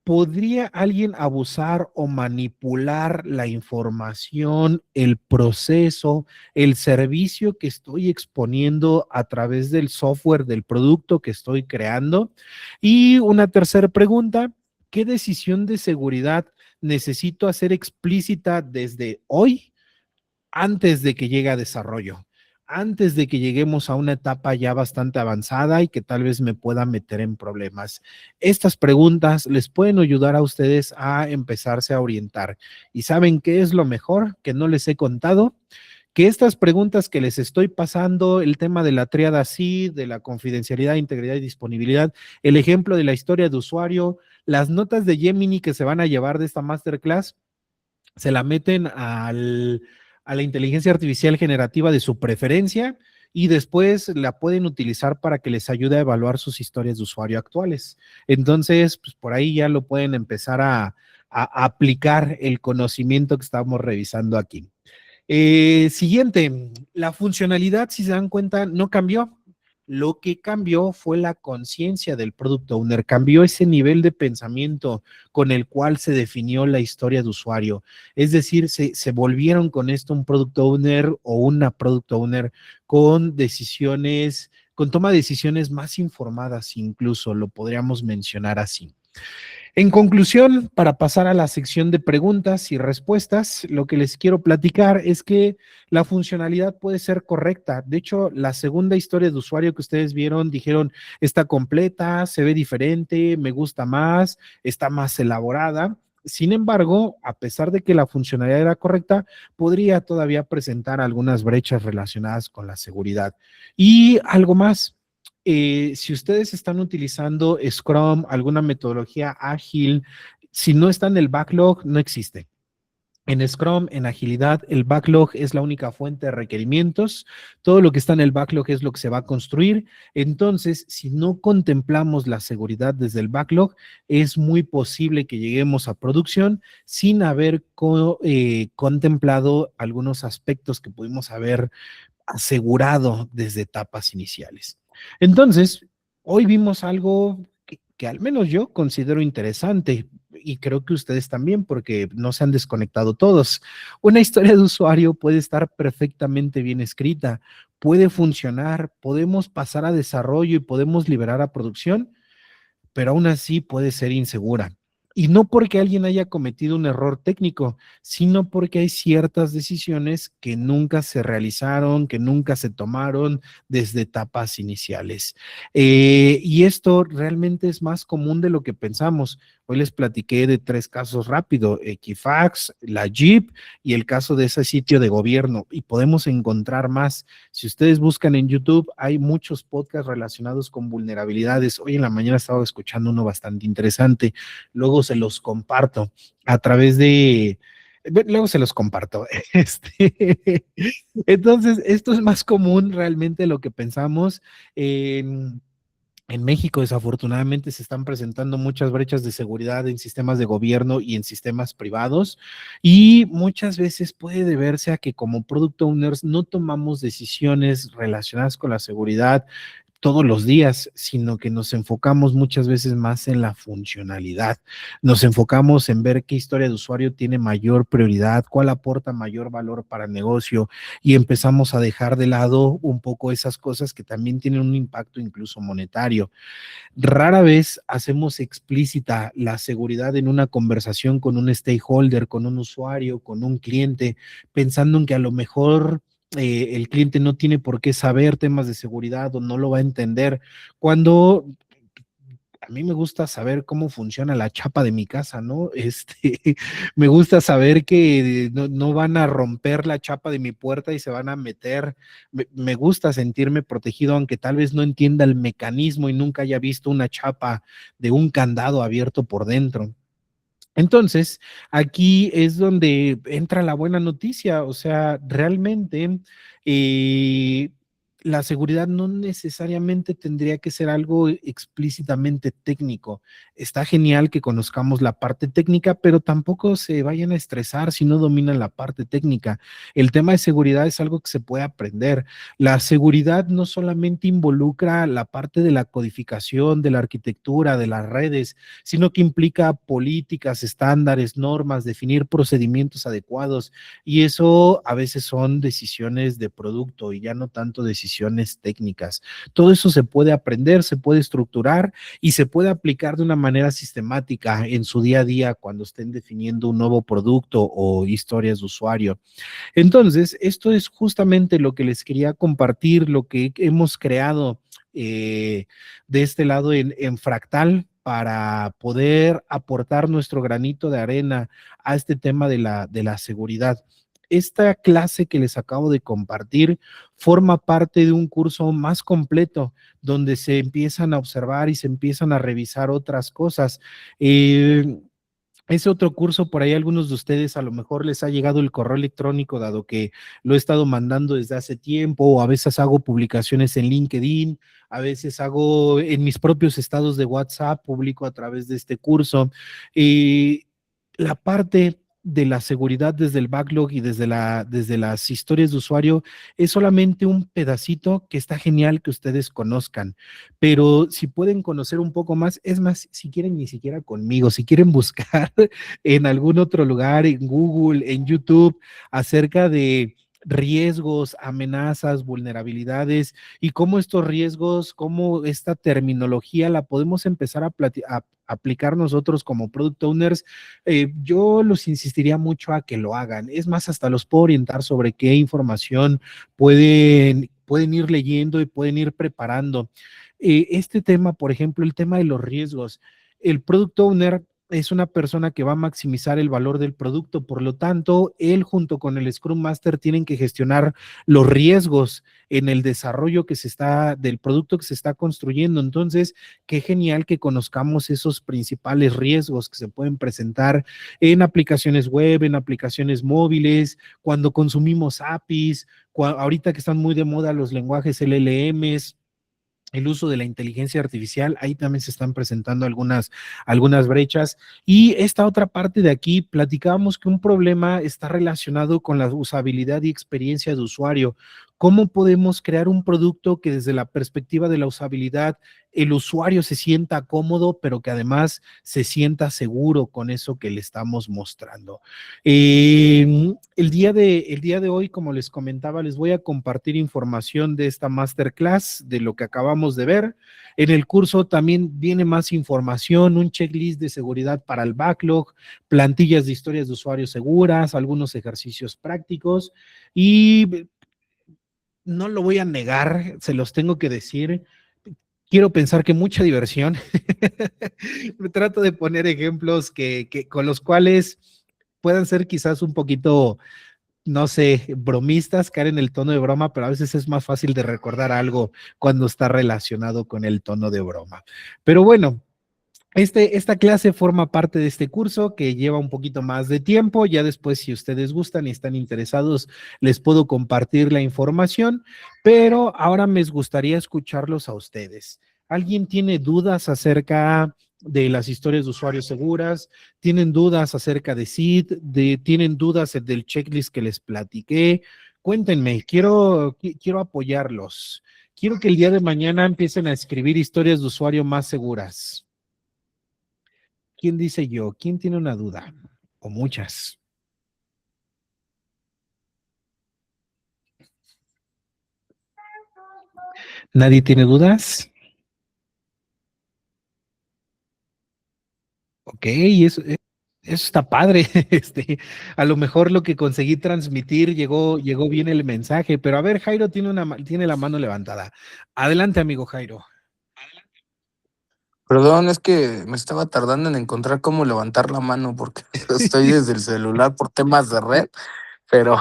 ¿Podría alguien abusar o manipular la información, el proceso, el servicio que estoy exponiendo a través del software del producto que estoy creando? Y una tercera pregunta, ¿qué decisión de seguridad necesito hacer explícita desde hoy antes de que llegue a desarrollo, antes de que lleguemos a una etapa ya bastante avanzada y que tal vez me pueda meter en problemas? Estas preguntas les pueden ayudar a ustedes a empezarse a orientar. ¿Y saben qué es lo mejor que no les he contado? Que estas preguntas que les estoy pasando, el tema de la tríada sí, de la confidencialidad, integridad y disponibilidad, el ejemplo de la historia de usuario, las notas de Gemini que se van a llevar de esta masterclass, se la meten a la inteligencia artificial generativa de su preferencia y después la pueden utilizar para que les ayude a evaluar sus historias de usuario actuales. Entonces, pues por ahí ya lo pueden empezar a aplicar el conocimiento que estamos revisando aquí. Siguiente, la funcionalidad, si se dan cuenta, no cambió. Lo que cambió fue la conciencia del product owner, cambió ese nivel de pensamiento con el cual se definió la historia de usuario. Es decir, se volvieron con esto un product owner o una product owner con decisiones, con toma de decisiones más informadas, incluso lo podríamos mencionar así. En conclusión, para pasar a la sección de preguntas y respuestas, lo que les quiero platicar es que la funcionalidad puede ser correcta. De hecho, la segunda historia de usuario que ustedes vieron, dijeron, está completa, se ve diferente, me gusta más, está más elaborada. Sin embargo, a pesar de que la funcionalidad era correcta, podría todavía presentar algunas brechas relacionadas con la seguridad. Y algo más, si ustedes están utilizando Scrum, alguna metodología ágil, si no está en el backlog, no existe. En Scrum, en agilidad, el backlog es la única fuente de requerimientos. Todo lo que está en el backlog es lo que se va a construir. Entonces, si no contemplamos la seguridad desde el backlog, es muy posible que lleguemos a producción sin haber contemplado algunos aspectos que pudimos haber asegurado desde etapas iniciales. Entonces, hoy vimos algo que al menos yo considero interesante y creo que ustedes también, porque no se han desconectado todos. Una historia de usuario puede estar perfectamente bien escrita, puede funcionar, podemos pasar a desarrollo y podemos liberar a producción, pero aún así puede ser insegura. Y no porque alguien haya cometido un error técnico, sino porque hay ciertas decisiones que nunca se realizaron, que nunca se tomaron desde etapas iniciales. Y esto realmente es más común de lo que pensamos. Hoy les platiqué de 3 casos rápido, Equifax, la Jeep y el caso de ese sitio de gobierno. Y podemos encontrar más. Si ustedes buscan en YouTube, hay muchos podcasts relacionados con vulnerabilidades. Hoy en la mañana estaba escuchando uno bastante interesante. Luego se los comparto a través de... Luego se los comparto. Entonces, esto es más común realmente de lo que pensamos. En México, desafortunadamente, se están presentando muchas brechas de seguridad en sistemas de gobierno y en sistemas privados, y muchas veces puede deberse a que como product owners no tomamos decisiones relacionadas con la seguridad todos los días, sino que nos enfocamos muchas veces más en la funcionalidad. Nos enfocamos en ver qué historia de usuario tiene mayor prioridad, cuál aporta mayor valor para el negocio, y empezamos a dejar de lado un poco esas cosas que también tienen un impacto incluso monetario. Rara vez hacemos explícita la seguridad en una conversación con un stakeholder, con un usuario, con un cliente, pensando en que a lo mejor el cliente no tiene por qué saber temas de seguridad o no lo va a entender, cuando a mí me gusta saber cómo funciona la chapa de mi casa, ¿no? Me gusta saber que no van a romper la chapa de mi puerta y se van a meter. Me gusta sentirme protegido, aunque tal vez no entienda el mecanismo y nunca haya visto una chapa de un candado abierto por dentro. Entonces, aquí es donde entra la buena noticia, o sea, realmente eh, la seguridad no necesariamente tendría que ser algo explícitamente técnico. Está genial que conozcamos la parte técnica, pero tampoco se vayan a estresar si no dominan la parte técnica. El tema de seguridad es algo que se puede aprender. La seguridad no solamente involucra la parte de la codificación, de la arquitectura, de las redes, sino que implica políticas, estándares, normas, definir procedimientos adecuados, y eso a veces son decisiones de producto y ya no tanto decisiones técnicas. Todo eso se puede aprender, se puede estructurar y se puede aplicar de una manera sistemática en su día a día cuando estén definiendo un nuevo producto o historias de usuario. Entonces, esto es justamente lo que les quería compartir, lo que hemos creado de este lado en Fractal para poder aportar nuestro granito de arena a este tema de la seguridad. Esta clase que les acabo de compartir forma parte de un curso más completo donde se empiezan a observar y se empiezan a revisar otras cosas. Ese otro curso, por ahí algunos de ustedes a lo mejor les ha llegado el correo electrónico, dado que lo he estado mandando desde hace tiempo, o a veces hago publicaciones en LinkedIn, a veces hago en mis propios estados de WhatsApp, publico a través de este curso. La parte de la seguridad desde el backlog y desde las historias de usuario es solamente un pedacito que está genial que ustedes conozcan, pero si pueden conocer un poco más, es más, si quieren ni siquiera conmigo, si quieren buscar en algún otro lugar, en Google, en YouTube, acerca de riesgos, amenazas, vulnerabilidades y cómo estos riesgos, cómo esta terminología la podemos empezar a aplicar nosotros como product owners, yo los insistiría mucho a que lo hagan. Es más, hasta los puedo orientar sobre qué información pueden ir leyendo y pueden ir preparando. Este tema, por ejemplo, el tema de los riesgos. El product owner es una persona que va a maximizar el valor del producto, por lo tanto, él junto con el Scrum Master tienen que gestionar los riesgos en el desarrollo del producto que se está construyendo. Entonces, qué genial que conozcamos esos principales riesgos que se pueden presentar en aplicaciones web, en aplicaciones móviles, cuando consumimos APIs, ahorita que están muy de moda los lenguajes LLMs, el uso de la inteligencia artificial, ahí también se están presentando algunas brechas. Y esta otra parte de aquí, platicábamos que un problema está relacionado con la usabilidad y experiencia de usuario. ¿Cómo podemos crear un producto que desde la perspectiva de la usabilidad el usuario se sienta cómodo, pero que además se sienta seguro con eso que le estamos mostrando? El día de hoy, como les comentaba, les voy a compartir información de esta masterclass, de lo que acabamos de ver. En el curso también viene más información, un checklist de seguridad para el backlog, plantillas de historias de usuarios seguras, algunos ejercicios prácticos y no lo voy a negar, se los tengo que decir. Quiero pensar que mucha diversión. Me trato de poner ejemplos con los cuales puedan ser quizás un poquito, no sé, bromistas, caer en el tono de broma, pero a veces es más fácil de recordar algo cuando está relacionado con el tono de broma. Pero bueno, esta clase forma parte de este curso que lleva un poquito más de tiempo. Ya después, si ustedes gustan y están interesados, les puedo compartir la información, pero ahora me gustaría escucharlos a ustedes. ¿Alguien tiene dudas acerca de las historias de usuarios seguras? ¿Tienen dudas acerca de SID? ¿Tienen dudas del checklist que les platiqué? Cuéntenme, quiero apoyarlos. Quiero que el día de mañana empiecen a escribir historias de usuario más seguras. ¿Quién dice yo? ¿Quién tiene una duda? O muchas. ¿Nadie tiene dudas? Ok, eso está padre. A lo mejor lo que conseguí transmitir llegó bien el mensaje, pero a ver, Jairo tiene la mano levantada. Adelante, amigo Jairo. Perdón, es que me estaba tardando en encontrar cómo levantar la mano porque estoy desde el celular por temas de red, pero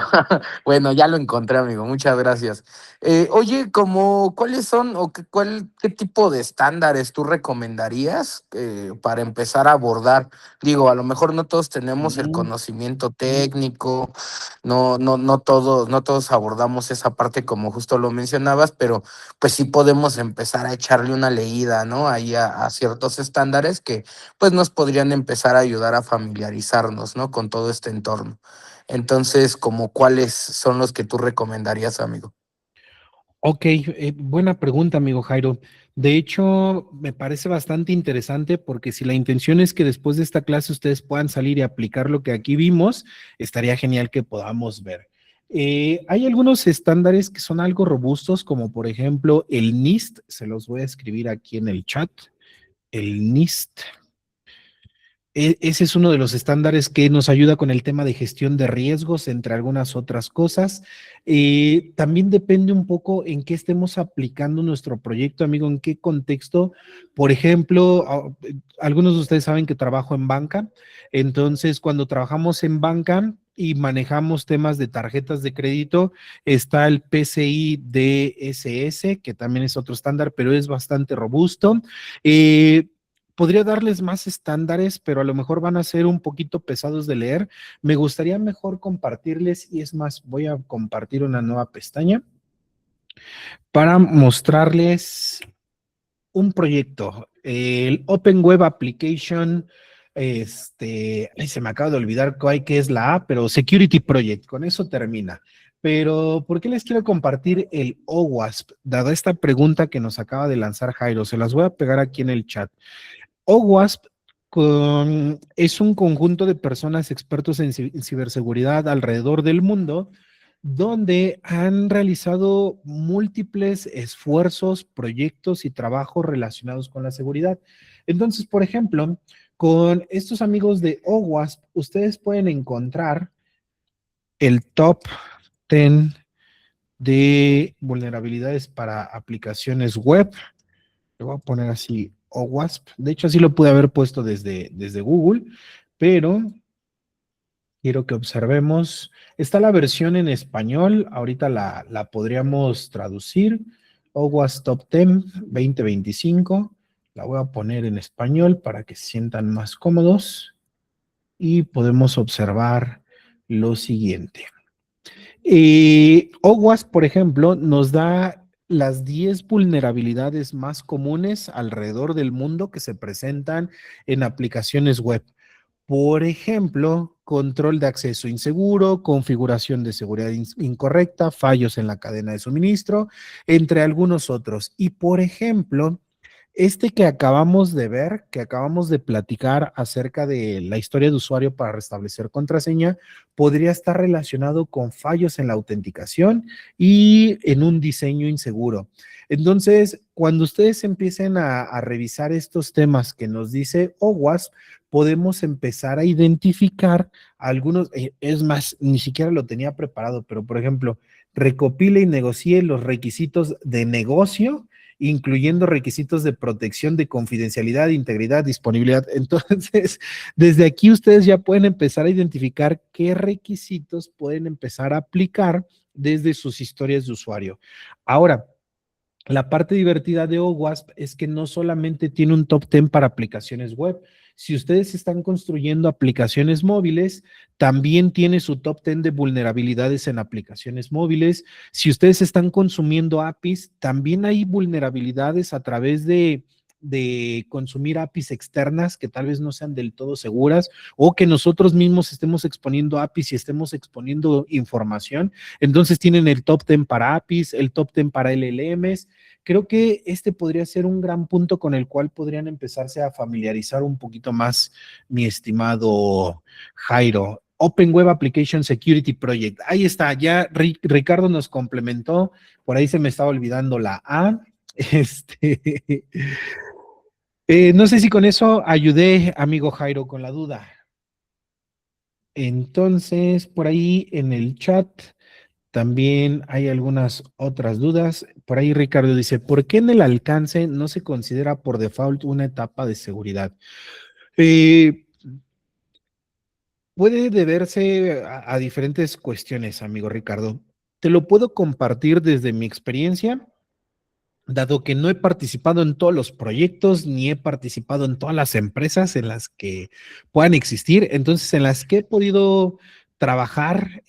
bueno, ya lo encontré, amigo. Muchas gracias. Oye, ¿cuáles son o qué tipo de estándares tú recomendarías para empezar a abordar? Digo, a lo mejor no todos tenemos el Mm, conocimiento técnico, no todos abordamos esa parte como justo lo mencionabas, pero pues sí podemos empezar a echarle una leída, ¿no? Ahí a ciertos estándares que pues nos podrían empezar a ayudar a familiarizarnos, ¿no? Con todo este entorno. Entonces, ¿como cuáles son los que tú recomendarías, amigo? Ok, buena pregunta, amigo Jairo. De hecho, me parece bastante interesante porque si la intención es que después de esta clase ustedes puedan salir y aplicar lo que aquí vimos, estaría genial que podamos ver. Hay algunos estándares que son algo robustos, como por ejemplo el NIST, se los voy a escribir aquí en el chat. El NIST. Ese es uno de los estándares que nos ayuda con el tema de gestión de riesgos, entre algunas otras cosas. También depende un poco en qué estemos aplicando nuestro proyecto, amigo, en qué contexto. Por ejemplo, algunos de ustedes saben que trabajo en banca, entonces cuando trabajamos en banca y manejamos temas de tarjetas de crédito, está el PCI DSS, que también es otro estándar, pero es bastante robusto. Podría darles más estándares, pero a lo mejor van a ser un poquito pesados de leer. Me gustaría mejor compartirles, y es más, voy a compartir una nueva pestaña para mostrarles un proyecto, el Open Web Application Ay, se me acaba de olvidar qué es la A, pero Security Project, con eso termina. Pero, ¿por qué les quiero compartir el OWASP? Dada esta pregunta que nos acaba de lanzar Jairo, se las voy a pegar aquí en el chat. OWASP es un conjunto de personas expertos en ciberseguridad alrededor del mundo, donde han realizado múltiples esfuerzos, proyectos y trabajos relacionados con la seguridad. Entonces, por ejemplo, con estos amigos de OWASP, ustedes pueden encontrar el top 10 de vulnerabilidades para aplicaciones web. Le voy a poner así OWASP. De hecho, así lo pude haber puesto desde Google, pero quiero que observemos. Está la versión en español, ahorita la podríamos traducir. OWASP Top 10 2025. La voy a poner en español para que se sientan más cómodos y podemos observar lo siguiente. OWASP, por ejemplo, nos da las 10 vulnerabilidades más comunes alrededor del mundo que se presentan en aplicaciones web. Por ejemplo, control de acceso inseguro, configuración de seguridad incorrecta, fallos en la cadena de suministro, entre algunos otros. Y por ejemplo, este que acabamos de ver, que acabamos de platicar acerca de la historia de usuario para restablecer contraseña, podría estar relacionado con fallos en la autenticación y en un diseño inseguro. Entonces, cuando ustedes empiecen a revisar estos temas que nos dice OWASP, podemos empezar a identificar algunos, es más, ni siquiera lo tenía preparado, pero por ejemplo, recopile y negocie los requisitos de negocio, incluyendo requisitos de protección, de confidencialidad, integridad, disponibilidad. Entonces, desde aquí ustedes ya pueden empezar a identificar qué requisitos pueden empezar a aplicar desde sus historias de usuario. Ahora, la parte divertida de OWASP es que no solamente tiene un top 10 para aplicaciones web. Si ustedes están construyendo aplicaciones móviles, también tiene su top 10 de vulnerabilidades en aplicaciones móviles. Si ustedes están consumiendo APIs, también hay vulnerabilidades a través de consumir APIs externas que tal vez no sean del todo seguras o que nosotros mismos estemos exponiendo APIs y estemos exponiendo información. Entonces tienen el top 10 para APIs, el top 10 para LLMs. Creo que este podría ser un gran punto con el cual podrían empezarse a familiarizar un poquito más, mi estimado Jairo. Open Web Application Security Project. Ahí está, ya Ricardo nos complementó, por ahí se me estaba olvidando la A. No sé si con eso ayudé, amigo Jairo, con la duda. Entonces, por ahí en el chat también hay algunas otras dudas. Por ahí Ricardo dice, ¿por qué en el alcance no se considera por default una etapa de seguridad? Puede deberse a diferentes cuestiones, amigo Ricardo. Te lo puedo compartir desde mi experiencia, dado que no he participado en todos los proyectos, ni he participado en todas las empresas en las que puedan existir, entonces en las que he podido trabajar,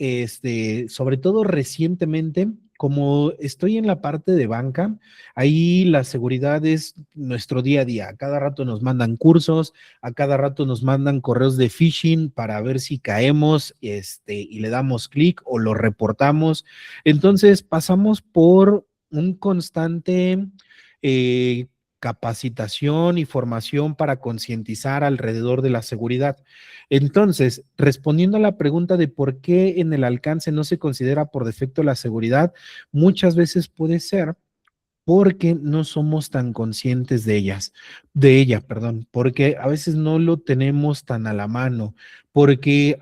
sobre todo recientemente, como estoy en la parte de banca, ahí la seguridad es nuestro día a día. A cada rato nos mandan cursos, a cada rato nos mandan correos de phishing para ver si caemos, y le damos clic o lo reportamos. Entonces pasamos por un constante eh, capacitación y formación para concientizar alrededor de la seguridad. Entonces, respondiendo a la pregunta de por qué en el alcance no se considera por defecto la seguridad, muchas veces puede ser porque no somos tan conscientes de ella, perdón, porque a veces no lo tenemos tan a la mano, porque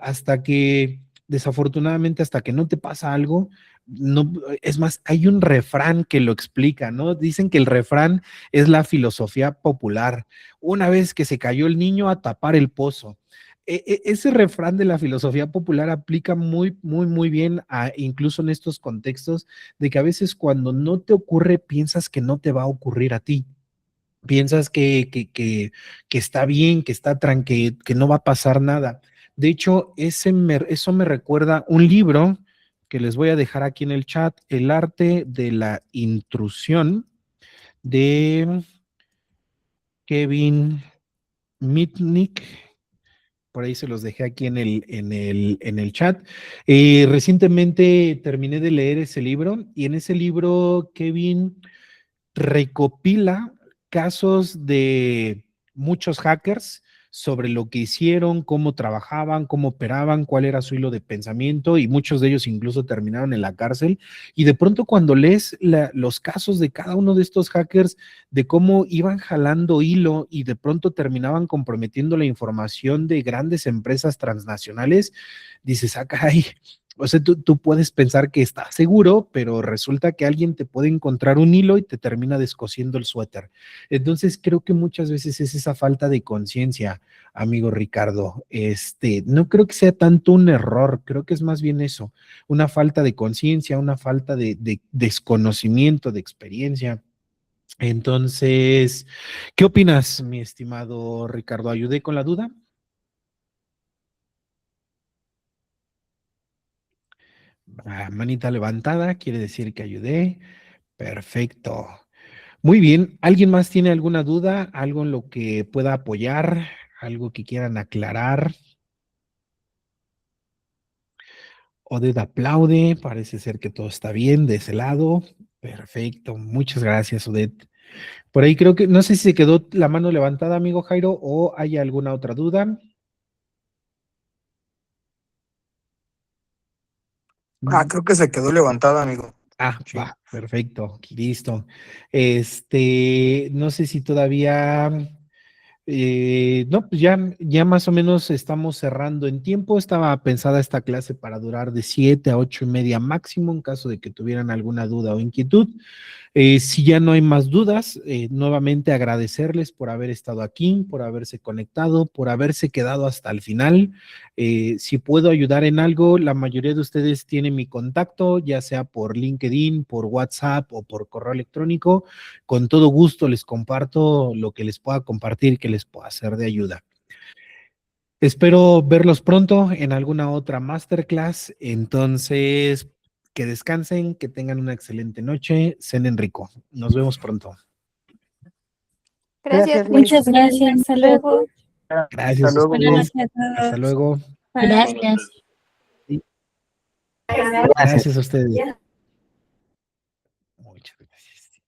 desafortunadamente, hasta que no te pasa algo, no, es más, hay un refrán que lo explica, ¿no? Dicen que el refrán es la filosofía popular. Una vez que se cayó el niño, a tapar el pozo. Ese refrán de la filosofía popular aplica muy, muy, muy bien incluso en estos contextos de que a veces cuando no te ocurre, piensas que no te va a ocurrir a ti. Piensas que está bien, que está tranquilo, que no va a pasar nada. De hecho, eso me recuerda un libro que les voy a dejar aquí en el chat, El arte de la intrusión, de Kevin Mitnick. Por ahí se los dejé aquí en el chat. Recientemente terminé de leer ese libro y en ese libro Kevin recopila casos de muchos hackers sobre lo que hicieron, cómo trabajaban, cómo operaban, cuál era su hilo de pensamiento y muchos de ellos incluso terminaron en la cárcel. Y de pronto cuando lees los casos de cada uno de estos hackers, de cómo iban jalando hilo y de pronto terminaban comprometiendo la información de grandes empresas transnacionales, dices, ah, caray, o sea, tú puedes pensar que está seguro, pero resulta que alguien te puede encontrar un hilo y te termina descosiendo el suéter. Entonces, creo que muchas veces es esa falta de conciencia, amigo Ricardo. No creo que sea tanto un error, creo que es más bien eso, una falta de conciencia, una falta de desconocimiento, de experiencia. Entonces, ¿qué opinas, mi estimado Ricardo? ¿Ayudé con la duda? Manita levantada, quiere decir que ayudé. Perfecto. Muy bien. ¿Alguien más tiene alguna duda? ¿Algo en lo que pueda apoyar? ¿Algo que quieran aclarar? Oded aplaude. Parece ser que todo está bien de ese lado. Perfecto. Muchas gracias, Oded. Por ahí creo que, no sé si se quedó la mano levantada, amigo Jairo, o hay alguna otra duda. Creo que se quedó levantada, amigo. Sí. Va, perfecto, listo. No sé si todavía, no, pues ya más o menos estamos cerrando en tiempo. Estaba pensada esta clase para durar de 7 a 8:30 máximo, en caso de que tuvieran alguna duda o inquietud. Si ya no hay más dudas, nuevamente agradecerles por haber estado aquí, por haberse conectado, por haberse quedado hasta el final. Si puedo ayudar en algo, la mayoría de ustedes tienen mi contacto, ya sea por LinkedIn, por WhatsApp o por correo electrónico. Con todo gusto les comparto lo que les pueda compartir, que les pueda ser de ayuda. Espero verlos pronto en alguna otra masterclass. Entonces, que descansen, que tengan una excelente noche, cenen rico. Nos vemos pronto. Gracias, Muchas gracias. hasta luego. Gracias Hasta a luego. ustedes. Buenas noches a Hasta todos. luego. Gracias. Gracias a ustedes. Muchas gracias.